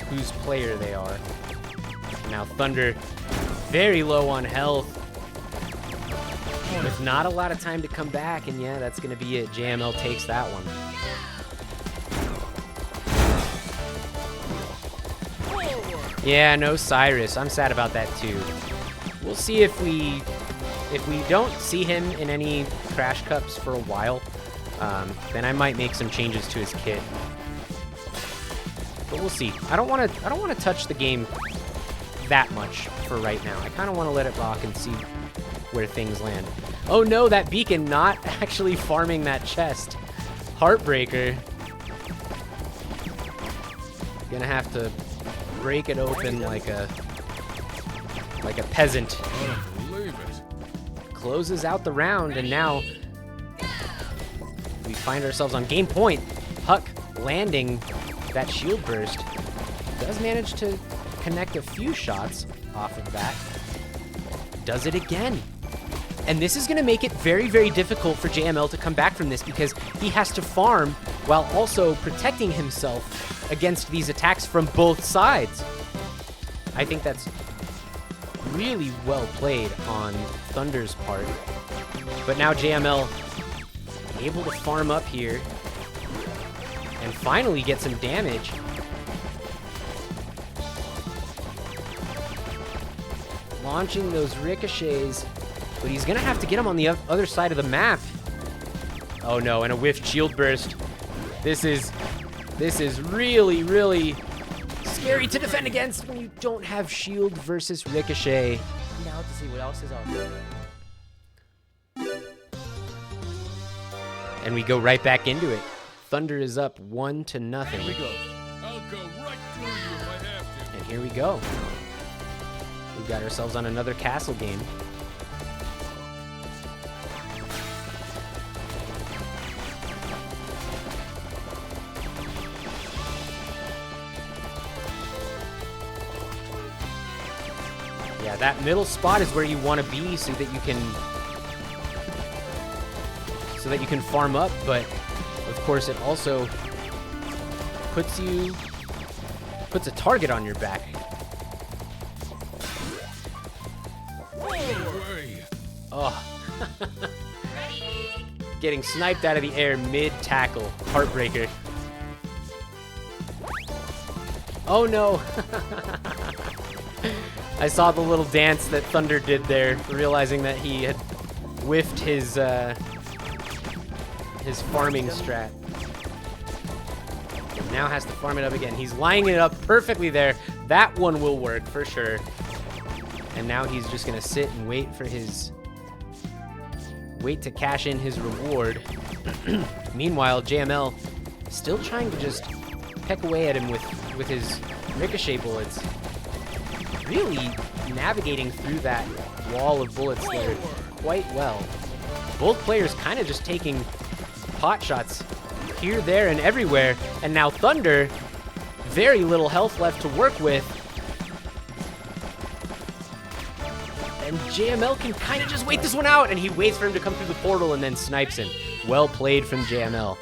whose player they are. Now Thunder, very low on health, with not a lot of time to come back, and yeah, that's gonna be it. JML takes that one. Yeah, no Cyrus. I'm sad about that too. We'll see if we don't see him in any Crash Cups for a while, then I might make some changes to his kit. But we'll see. I don't want to touch the game that much for right now. I kind of want to let it rock and see where things land. Oh no, that beacon not actually farming that chest. Heartbreaker. Gonna have to break it open like a peasant. Believe it. Closes out the round, and now we find ourselves on game point. Huck landing that shield burst. Does manage to connect a few shots off of that. Does it again. And this is going to make it very, very difficult for JML to come back from this, because he has to farm while also protecting himself against these attacks from both sides. I think that's really well played on Thunder's part. But now JML able to farm up here. and finally get some damage. Launching those ricochets, but he's gonna have to get him on the other side of the map. Oh no, and a whiffed shield burst. This is really, really scary to defend against when you don't have shield versus ricochet. Now to see what else is out there. And we go right back into it. Thunder is up 1-0. Here we go. I'll go right through you if I have to. And here we go. We got ourselves on another castle game. Yeah, that middle spot is where you want to be so that you can farm up, but of course it also puts a target on your back. Oh. Getting sniped out of the air mid-tackle. Heartbreaker. Oh no. I saw the little dance that Thunder did there, realizing that he had whiffed his farming strat. And now has to farm it up again. He's lining it up perfectly there. That one will work for sure. And now he's just gonna sit and wait to cash in his reward. Meanwhile, JML still trying to just peck away at him with his ricochet bullets. Really navigating through that wall of bullets there quite well. Both players kind of just taking pot shots here, there, and everywhere. And now Thunder, very little health left to work with. And JML can kind of just wait this one out, and he waits for him to come through the portal and then snipes him. Well played from JML.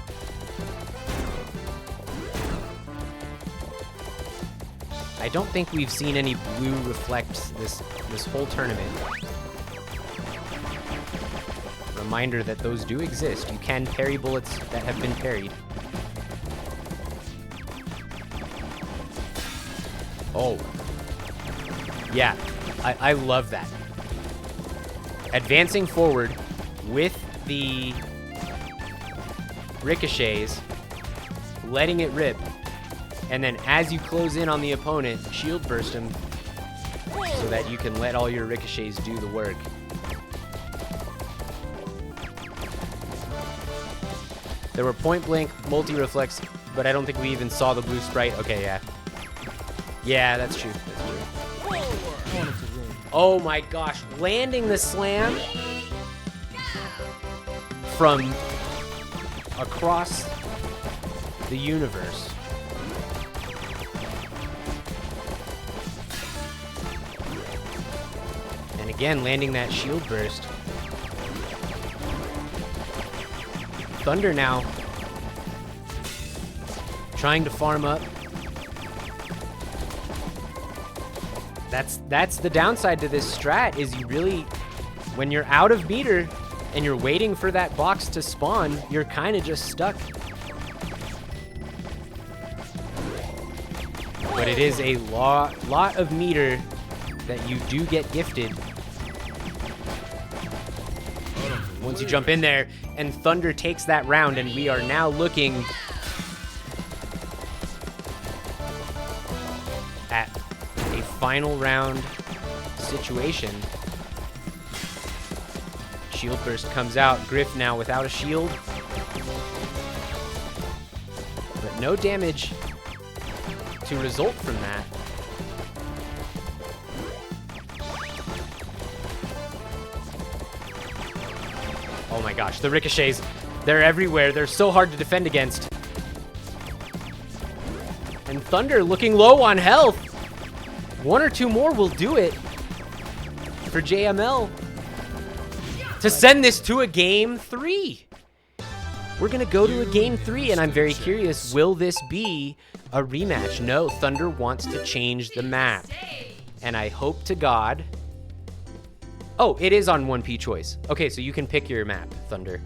I don't think we've seen any blue reflects this whole tournament. Reminder that those do exist. You can parry bullets that have been parried. Oh. Yeah, I love that. Advancing forward with the ricochets, letting it rip, and then as you close in on the opponent, shield burst him so that you can let all your ricochets do the work. There were point blank multi-reflex, but I don't think we even saw the blue sprite. Okay, yeah. Yeah, that's true. That's true. Oh my gosh, landing the slam from across the universe. And again, landing that shield burst. Thunder now trying to farm up. That's the downside to this strat, is you really, when you're out of meter and you're waiting for that box to spawn, you're kind of just stuck. But it is a lot of meter that you do get gifted once you jump in there, and Thunder takes that round, and we are now looking at a final round situation. Shield burst comes out. Griff now without a shield, but no damage to result from that. Oh my gosh, the ricochets, they're everywhere. They're so hard to defend against. And Thunder looking low on health. One or two more will do it for JML to send this to a game 3. We're gonna go to a game 3, and I'm very curious, will this be a rematch? No, Thunder wants to change the map. And I hope to God... Oh, it is on 1P choice. Okay, so you can pick your map, Thunder.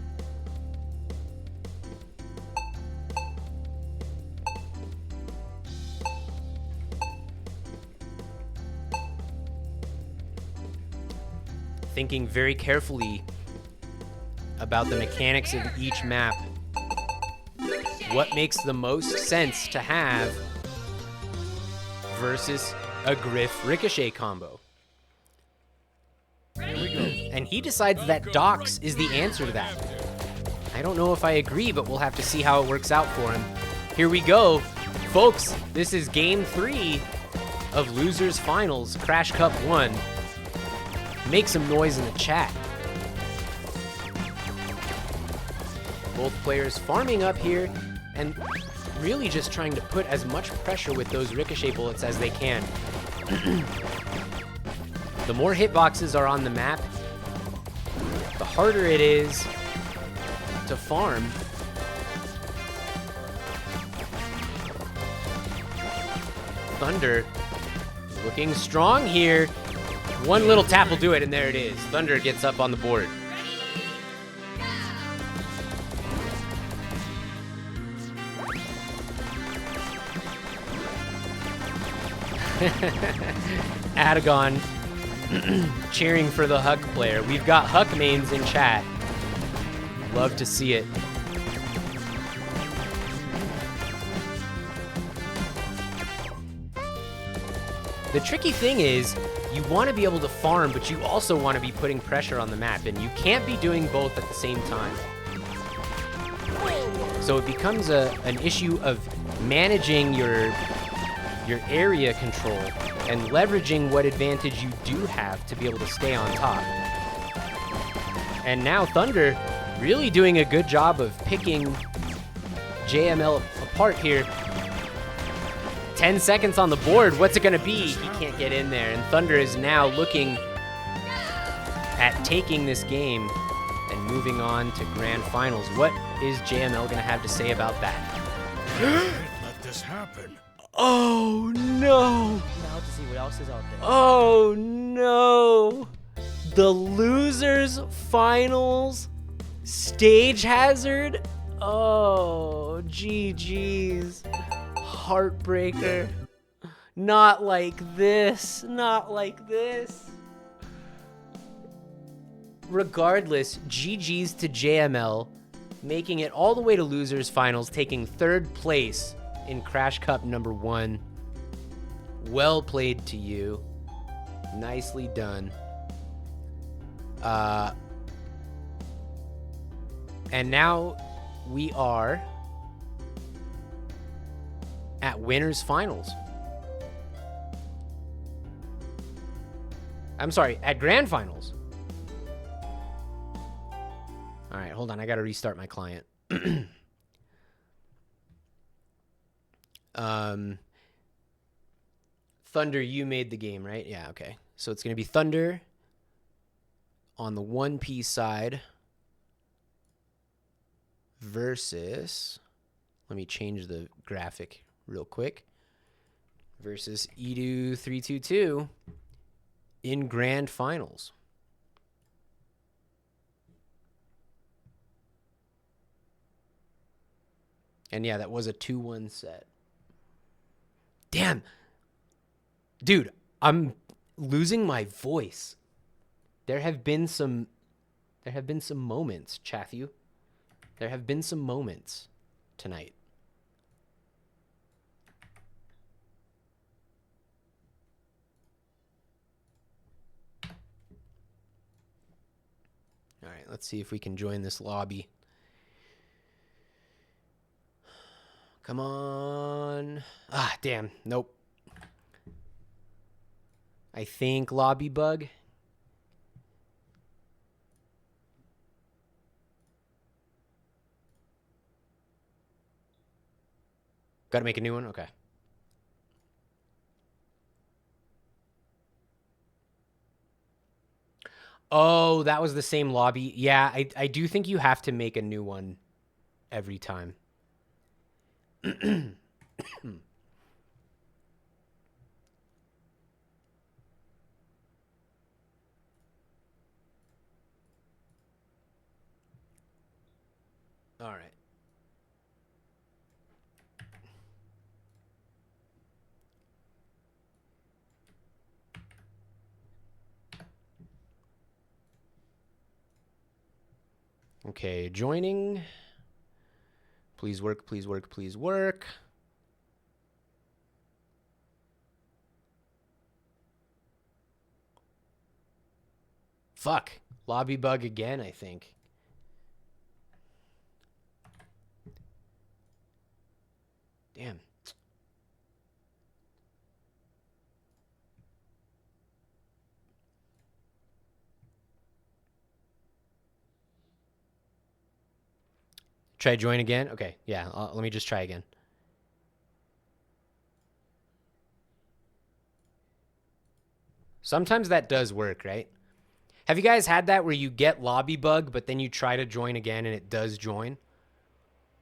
thinking very carefully about the mechanics of each map. What makes the most sense to have versus a Griff Ricochet combo. Here we go. And he decides that Dox is the answer to that. I don't know if I agree, but we'll have to see how it works out for him. Here we go. Folks, this is game 3 of Losers Finals, Crash Cup 1. Make some noise in the chat. Both players farming up here and really just trying to put as much pressure with those ricochet bullets as they can. The more hitboxes are on the map, the harder it is to farm. Thunder looking strong here. One little tap will do it, and there it is. Thunder gets up on the board. Adagon cheering for the Huck player. We've got Huck mains in chat. Love to see it. The tricky thing is, you want to be able to farm, but you also want to be putting pressure on the map, and you can't be doing both at the same time. So it becomes an issue of managing your area control and leveraging what advantage you do have to be able to stay on top. And now Thunder really doing a good job of picking JML apart here. 10 seconds on the board. What's it going to be? He can't get in there. And Thunder is now looking at taking this game and moving on to grand finals. What is JML going to have to say about that? Let this happen. Oh, no. Now to see what else is out there. Oh, no. The Losers Finals stage hazard? Oh, GG's. Heartbreaker. Not like this. Not like this. Regardless, GG's to JML, making it all the way to Losers Finals, taking 3rd place in Crash Cup number 1. Well played to you. Nicely done. And now we are at Winners Finals. I'm sorry, at Grand Finals. All right, hold on. I got to restart my client. Thunder, you made the game, right? Yeah, okay. So it's going to be Thunder on the 1P side versus, let me change the graphic real quick, versus Edu322 in grand finals. And yeah, that was a 2-1 set. Damn. Dude, I'm losing my voice. There have been some moments, Chathew. There have been some moments tonight. All right, let's see if we can join this lobby. Come on. Ah, damn. Nope. I think lobby bug. Got to make a new one? Okay. Oh, that was the same lobby. Yeah, I do think you have to make a new one every time. All right. Okay, joining. Please work, please work, please work. Fuck. Lobby bug again, I think. Damn. Try join again? Okay, yeah, let me just try again. Sometimes that does work, right? Have you guys had that where you get lobby bug, but then you try to join again and it does join?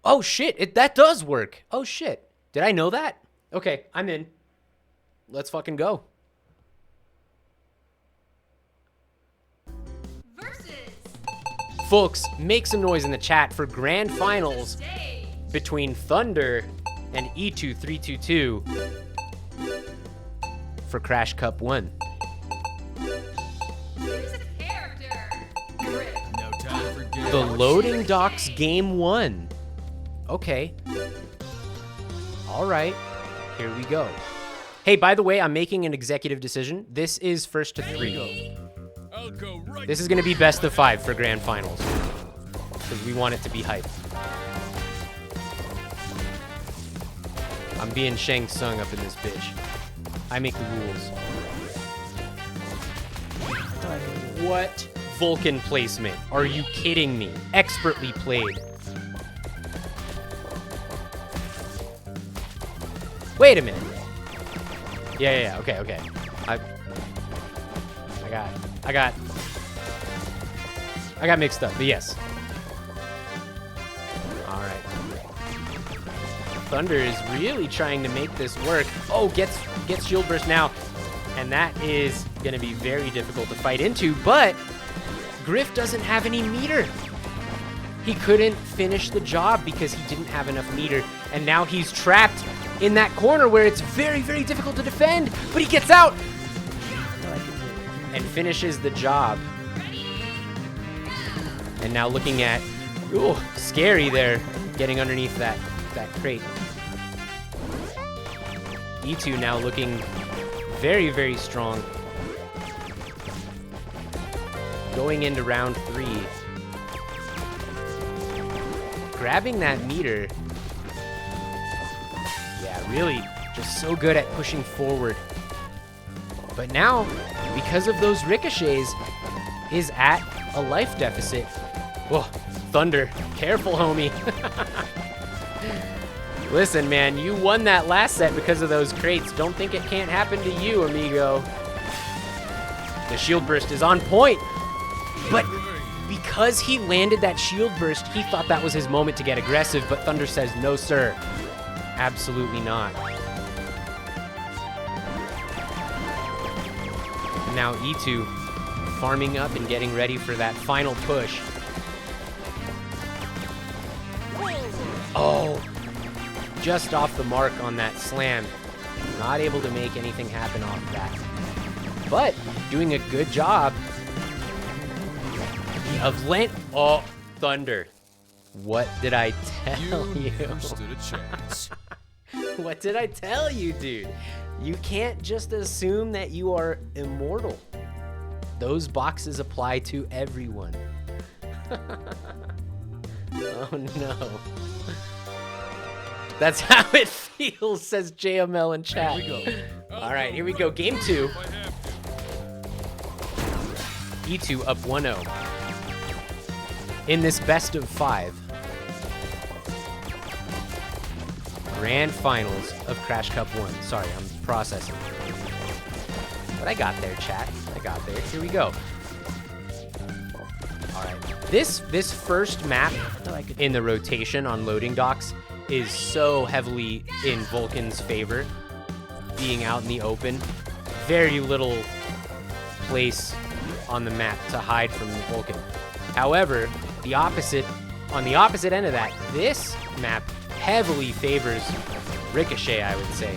Oh, shit, that does work. Oh, shit. Did I know that? Okay, I'm in. Let's fucking go. Versus. Folks, make some noise in the chat for grand finals Stage. between Thunder and E2322 for Crash Cup 1. Choose a character. Grip. No time for games. The loading docks game 1. Okay. All right. Here we go. Hey, by the way, I'm making an executive decision. This is first to 3. I'll go right. This is going to be best of 5 for grand finals because we want it to be hype. I'm being Shang Tsung up in this bitch. I make the rules. What Vulcan placement? Are you kidding me? Expertly played. Wait a minute. Yeah, okay. I got mixed up, but yes. All right. Thunder is really trying to make this work. Oh, gets shield burst now. And that is going to be very difficult to fight into, but Griff doesn't have any meter. He couldn't finish the job because he didn't have enough meter, and now he's trapped in that corner where it's very, very difficult to defend, but he gets out and finishes the job. And now looking at, ooh, scary there, getting underneath that crate. E2 now looking very, very strong. Going into round 3. Grabbing that meter. Yeah, really just so good at pushing forward. But now, because of those ricochets, is at a life deficit. Whoa, Thunder, careful, homie. Listen, man, you won that last set because of those crates. Don't think it can't happen to you, amigo. The shield burst is on point. But because he landed that shield burst, he thought that was his moment to get aggressive, but Thunder says, no, sir. Absolutely not. Now E2 farming up and getting ready for that final push. Oh, just off the mark on that slam. Not able to make anything happen off of that. But doing a good job of oh, Thunder. What did I tell you? Never stood a chance. What did I tell you, dude? You can't just assume that you are immortal. Those boxes apply to everyone. Oh no. That's how it feels, says JML in chat. Here we go. All right, here we go. Game 2. If I have to. E2 up 1-0. In this best of 5. Grand finals of Crash Cup 1. Sorry, I'm processing. But I got there, chat. I got there. Here we go. All right. This first map in the rotation on loading docks is so heavily in Vulcan's favor. Being out in the open. Very little place on the map to hide from Vulcan. However, on the opposite end of that, this map heavily favors Ricochet, I would say.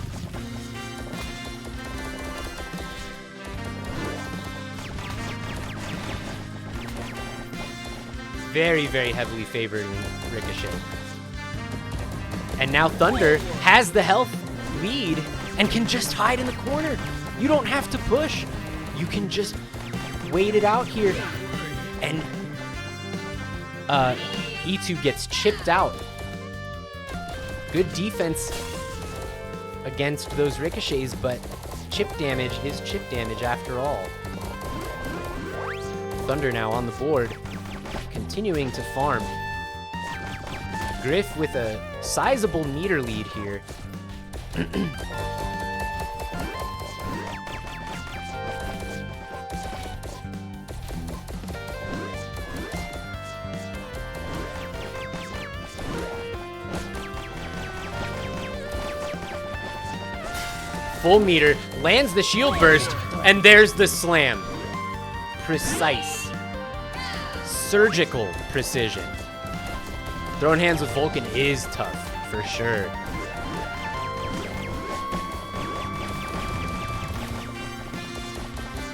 very, very heavily favoring Ricochet. And now Thunder has the health lead and can just hide in the corner. You don't have to push. You can just wait it out here. And E2 gets chipped out. Good defense against those ricochets, but chip damage is chip damage after all. Thunder now on the board, continuing to farm. Griff with a sizable meter lead here. Full meter, lands the shield burst, and there's the slam. Precise. Surgical precision. Throwing hands with Vulcan is tough, for sure.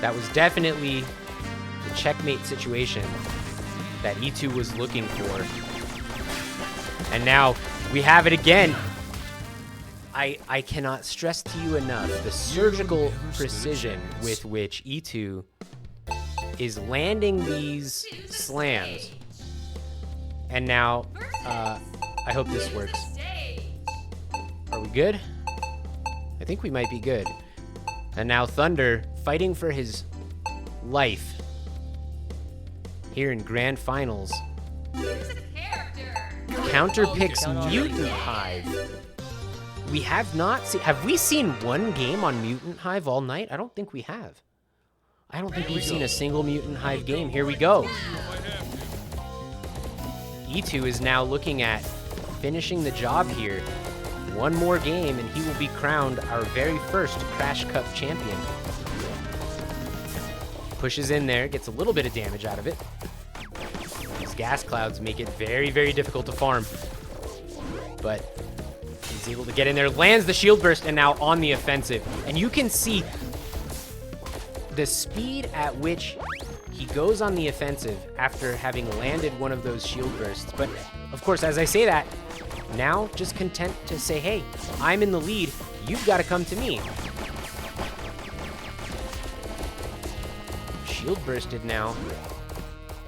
That was definitely the checkmate situation that E2 was looking for. And now we have it again. I cannot stress to you enough the surgical precision with which E2 is landing these slams. And now, I hope this works. Are we good? I think we might be good. And now Thunder fighting for his life here in Grand Finals. Counter picks Mutant Hive. We have not seen... Have we seen one game on Mutant Hive all night? I don't think we have. I don't think we've seen a single Mutant Hive game. Here we go. E2 is now looking at finishing the job here. One more game and he will be crowned our very first Crash Cup champion. Pushes in there, gets a little bit of damage out of it. These gas clouds make it very, very difficult to farm. But he's able to get in there, lands the shield burst, and now on the offensive. And you can see the speed at which he goes on the offensive after having landed one of those shield bursts. But of course, as I say that, now just content to say, hey, I'm in the lead. You've got to come to me. Shield bursted now.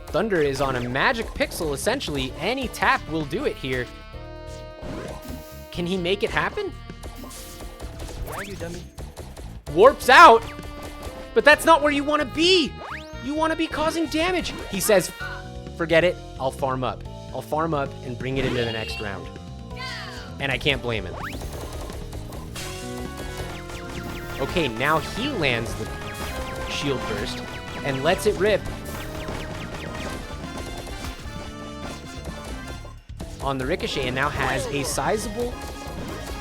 Thunder is on a magic pixel, essentially. Any tap will do it here. Can he make it happen? Why are you dummy? Warps out, but that's not where you want to be. You want to be causing damage. He says, forget it, I'll farm up. I'll farm up and bring it into the next round. And I can't blame him. Okay, now he lands the shield burst and lets it rip on the ricochet, and now has a sizable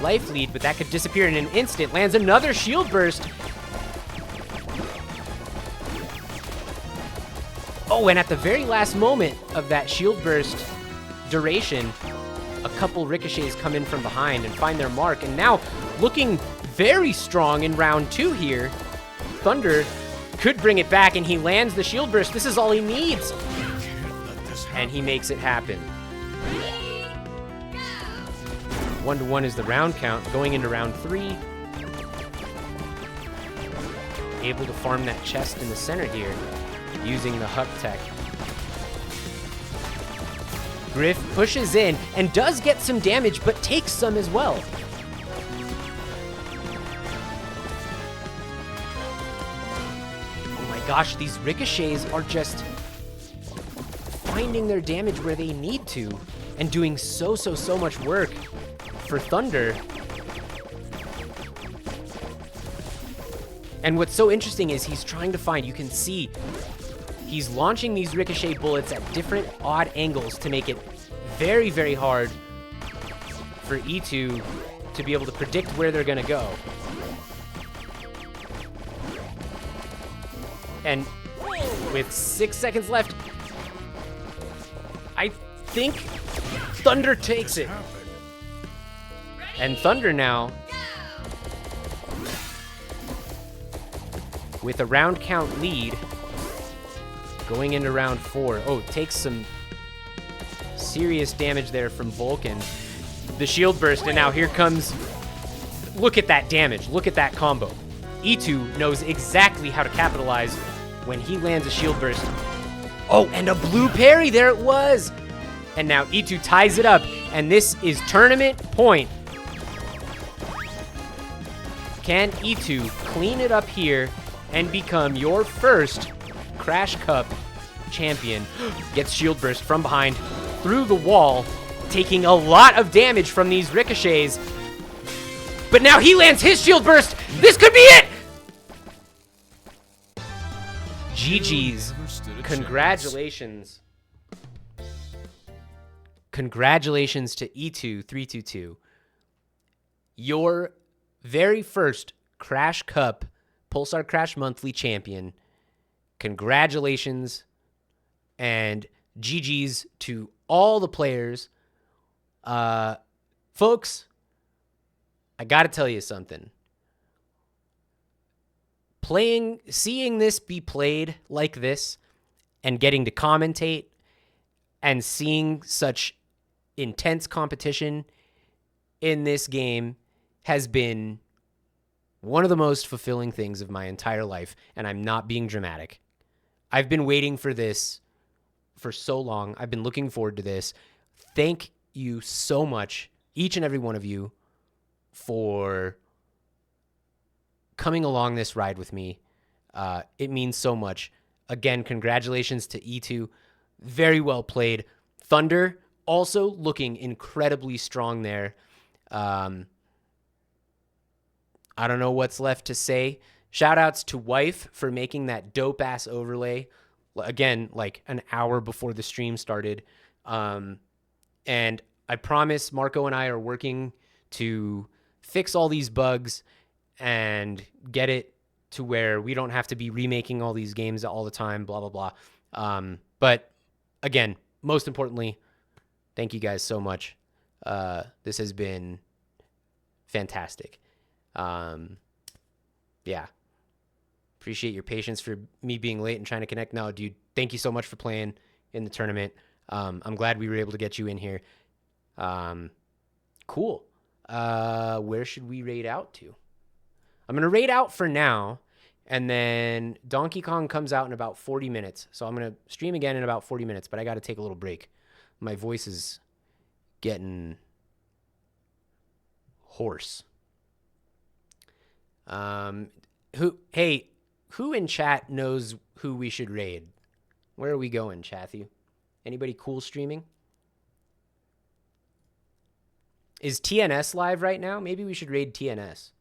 life lead, but that could disappear in an instant. Lands another shield burst. Oh, and at the very last moment of that shield burst duration, a couple ricochets come in from behind and find their mark, and now looking very strong in round 2 here. Thunder could bring it back, and he lands the shield burst. This is all he needs. And he makes it happen. 1-1 is the round count. Going into round 3. Able to farm that chest in the center here, using the Huck Tech. Griff pushes in and does get some damage, but takes some as well. Oh my gosh, these ricochets are just finding their damage where they need to and doing so much work for Thunder. And what's so interesting is he's trying to find, you can see, he's launching these ricochet bullets at different odd angles to make it very, very hard for E2 to be able to predict where they're gonna go. And with 6 seconds left, I think Thunder takes it. And Thunder now, with a round count lead, going into round 4. Oh, takes some serious damage there from Vulcan. The shield burst, and now here comes... Look at that damage. Look at that combo. E2 knows exactly how to capitalize when he lands a shield burst. Oh, and a blue parry. There it was. And now E2 ties it up, and this is tournament point. Can E2 clean it up here and become your first Crash Cup champion? Gets shield burst from behind through the wall, taking a lot of damage from these ricochets. But now he lands his shield burst. This could be it. GG's. Congratulations. Congratulations to E2-322. Your very first Crash Cup Pulsar Crash Monthly champion. Congratulations and GG's to all the players. Folks, I got to tell you something. Seeing this be played like this and getting to commentate and seeing such intense competition in this game has been one of the most fulfilling things of my entire life, and I'm not being dramatic. I've been waiting for this for so long. I've been looking forward to this. Thank you so much, each and every one of you, for coming along this ride with me. It means so much. Again, congratulations to E2. Very well played. Thunder also looking incredibly strong there. I don't know what's left to say. Shout outs to Wife for making that dope ass overlay. Again, like an hour before the stream started. And I promise Marco and I are working to fix all these bugs and get it to where we don't have to be remaking all these games all the time, blah, blah, blah. But again, most importantly, thank you guys so much. This has been fantastic. Yeah. Appreciate your patience for me being late and trying to connect. No, dude, thank you so much for playing in the tournament. I'm glad we were able to get you in here. Cool. Where should we raid out to? I'm going to raid out for now, and then Donkey Kong comes out in about 40 minutes. So I'm going to stream again in about 40 minutes, but I got to take a little break. My voice is getting hoarse. Who in chat knows who we should raid? Where are we going, Chathy? Anybody cool streaming? Is TNS live right now? Maybe we should raid TNS.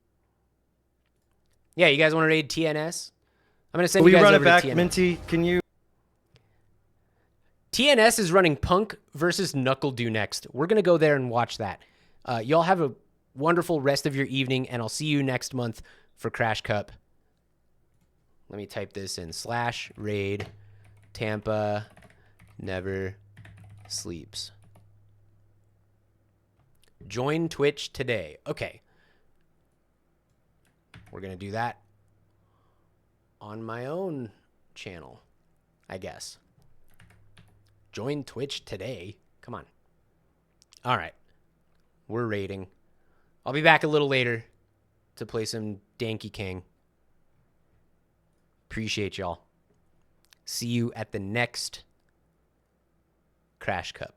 Yeah, you guys want to raid TNS? I'm going to send you guys over to TNS. We run it back, Minty, can you? TNS is running Punk versus Knuckle-Doo next. We're going to go there and watch that. Y'all have a wonderful rest of your evening, and I'll see you next month for Crash Cup. Let me type this in. /raid Tampa never sleeps. Join Twitch today. Okay. We're going to do that on my own channel, I guess. Join Twitch today. Come on. All right. We're raiding. I'll be back a little later to play some Danky King. Appreciate y'all. See you at the next Crash Cup.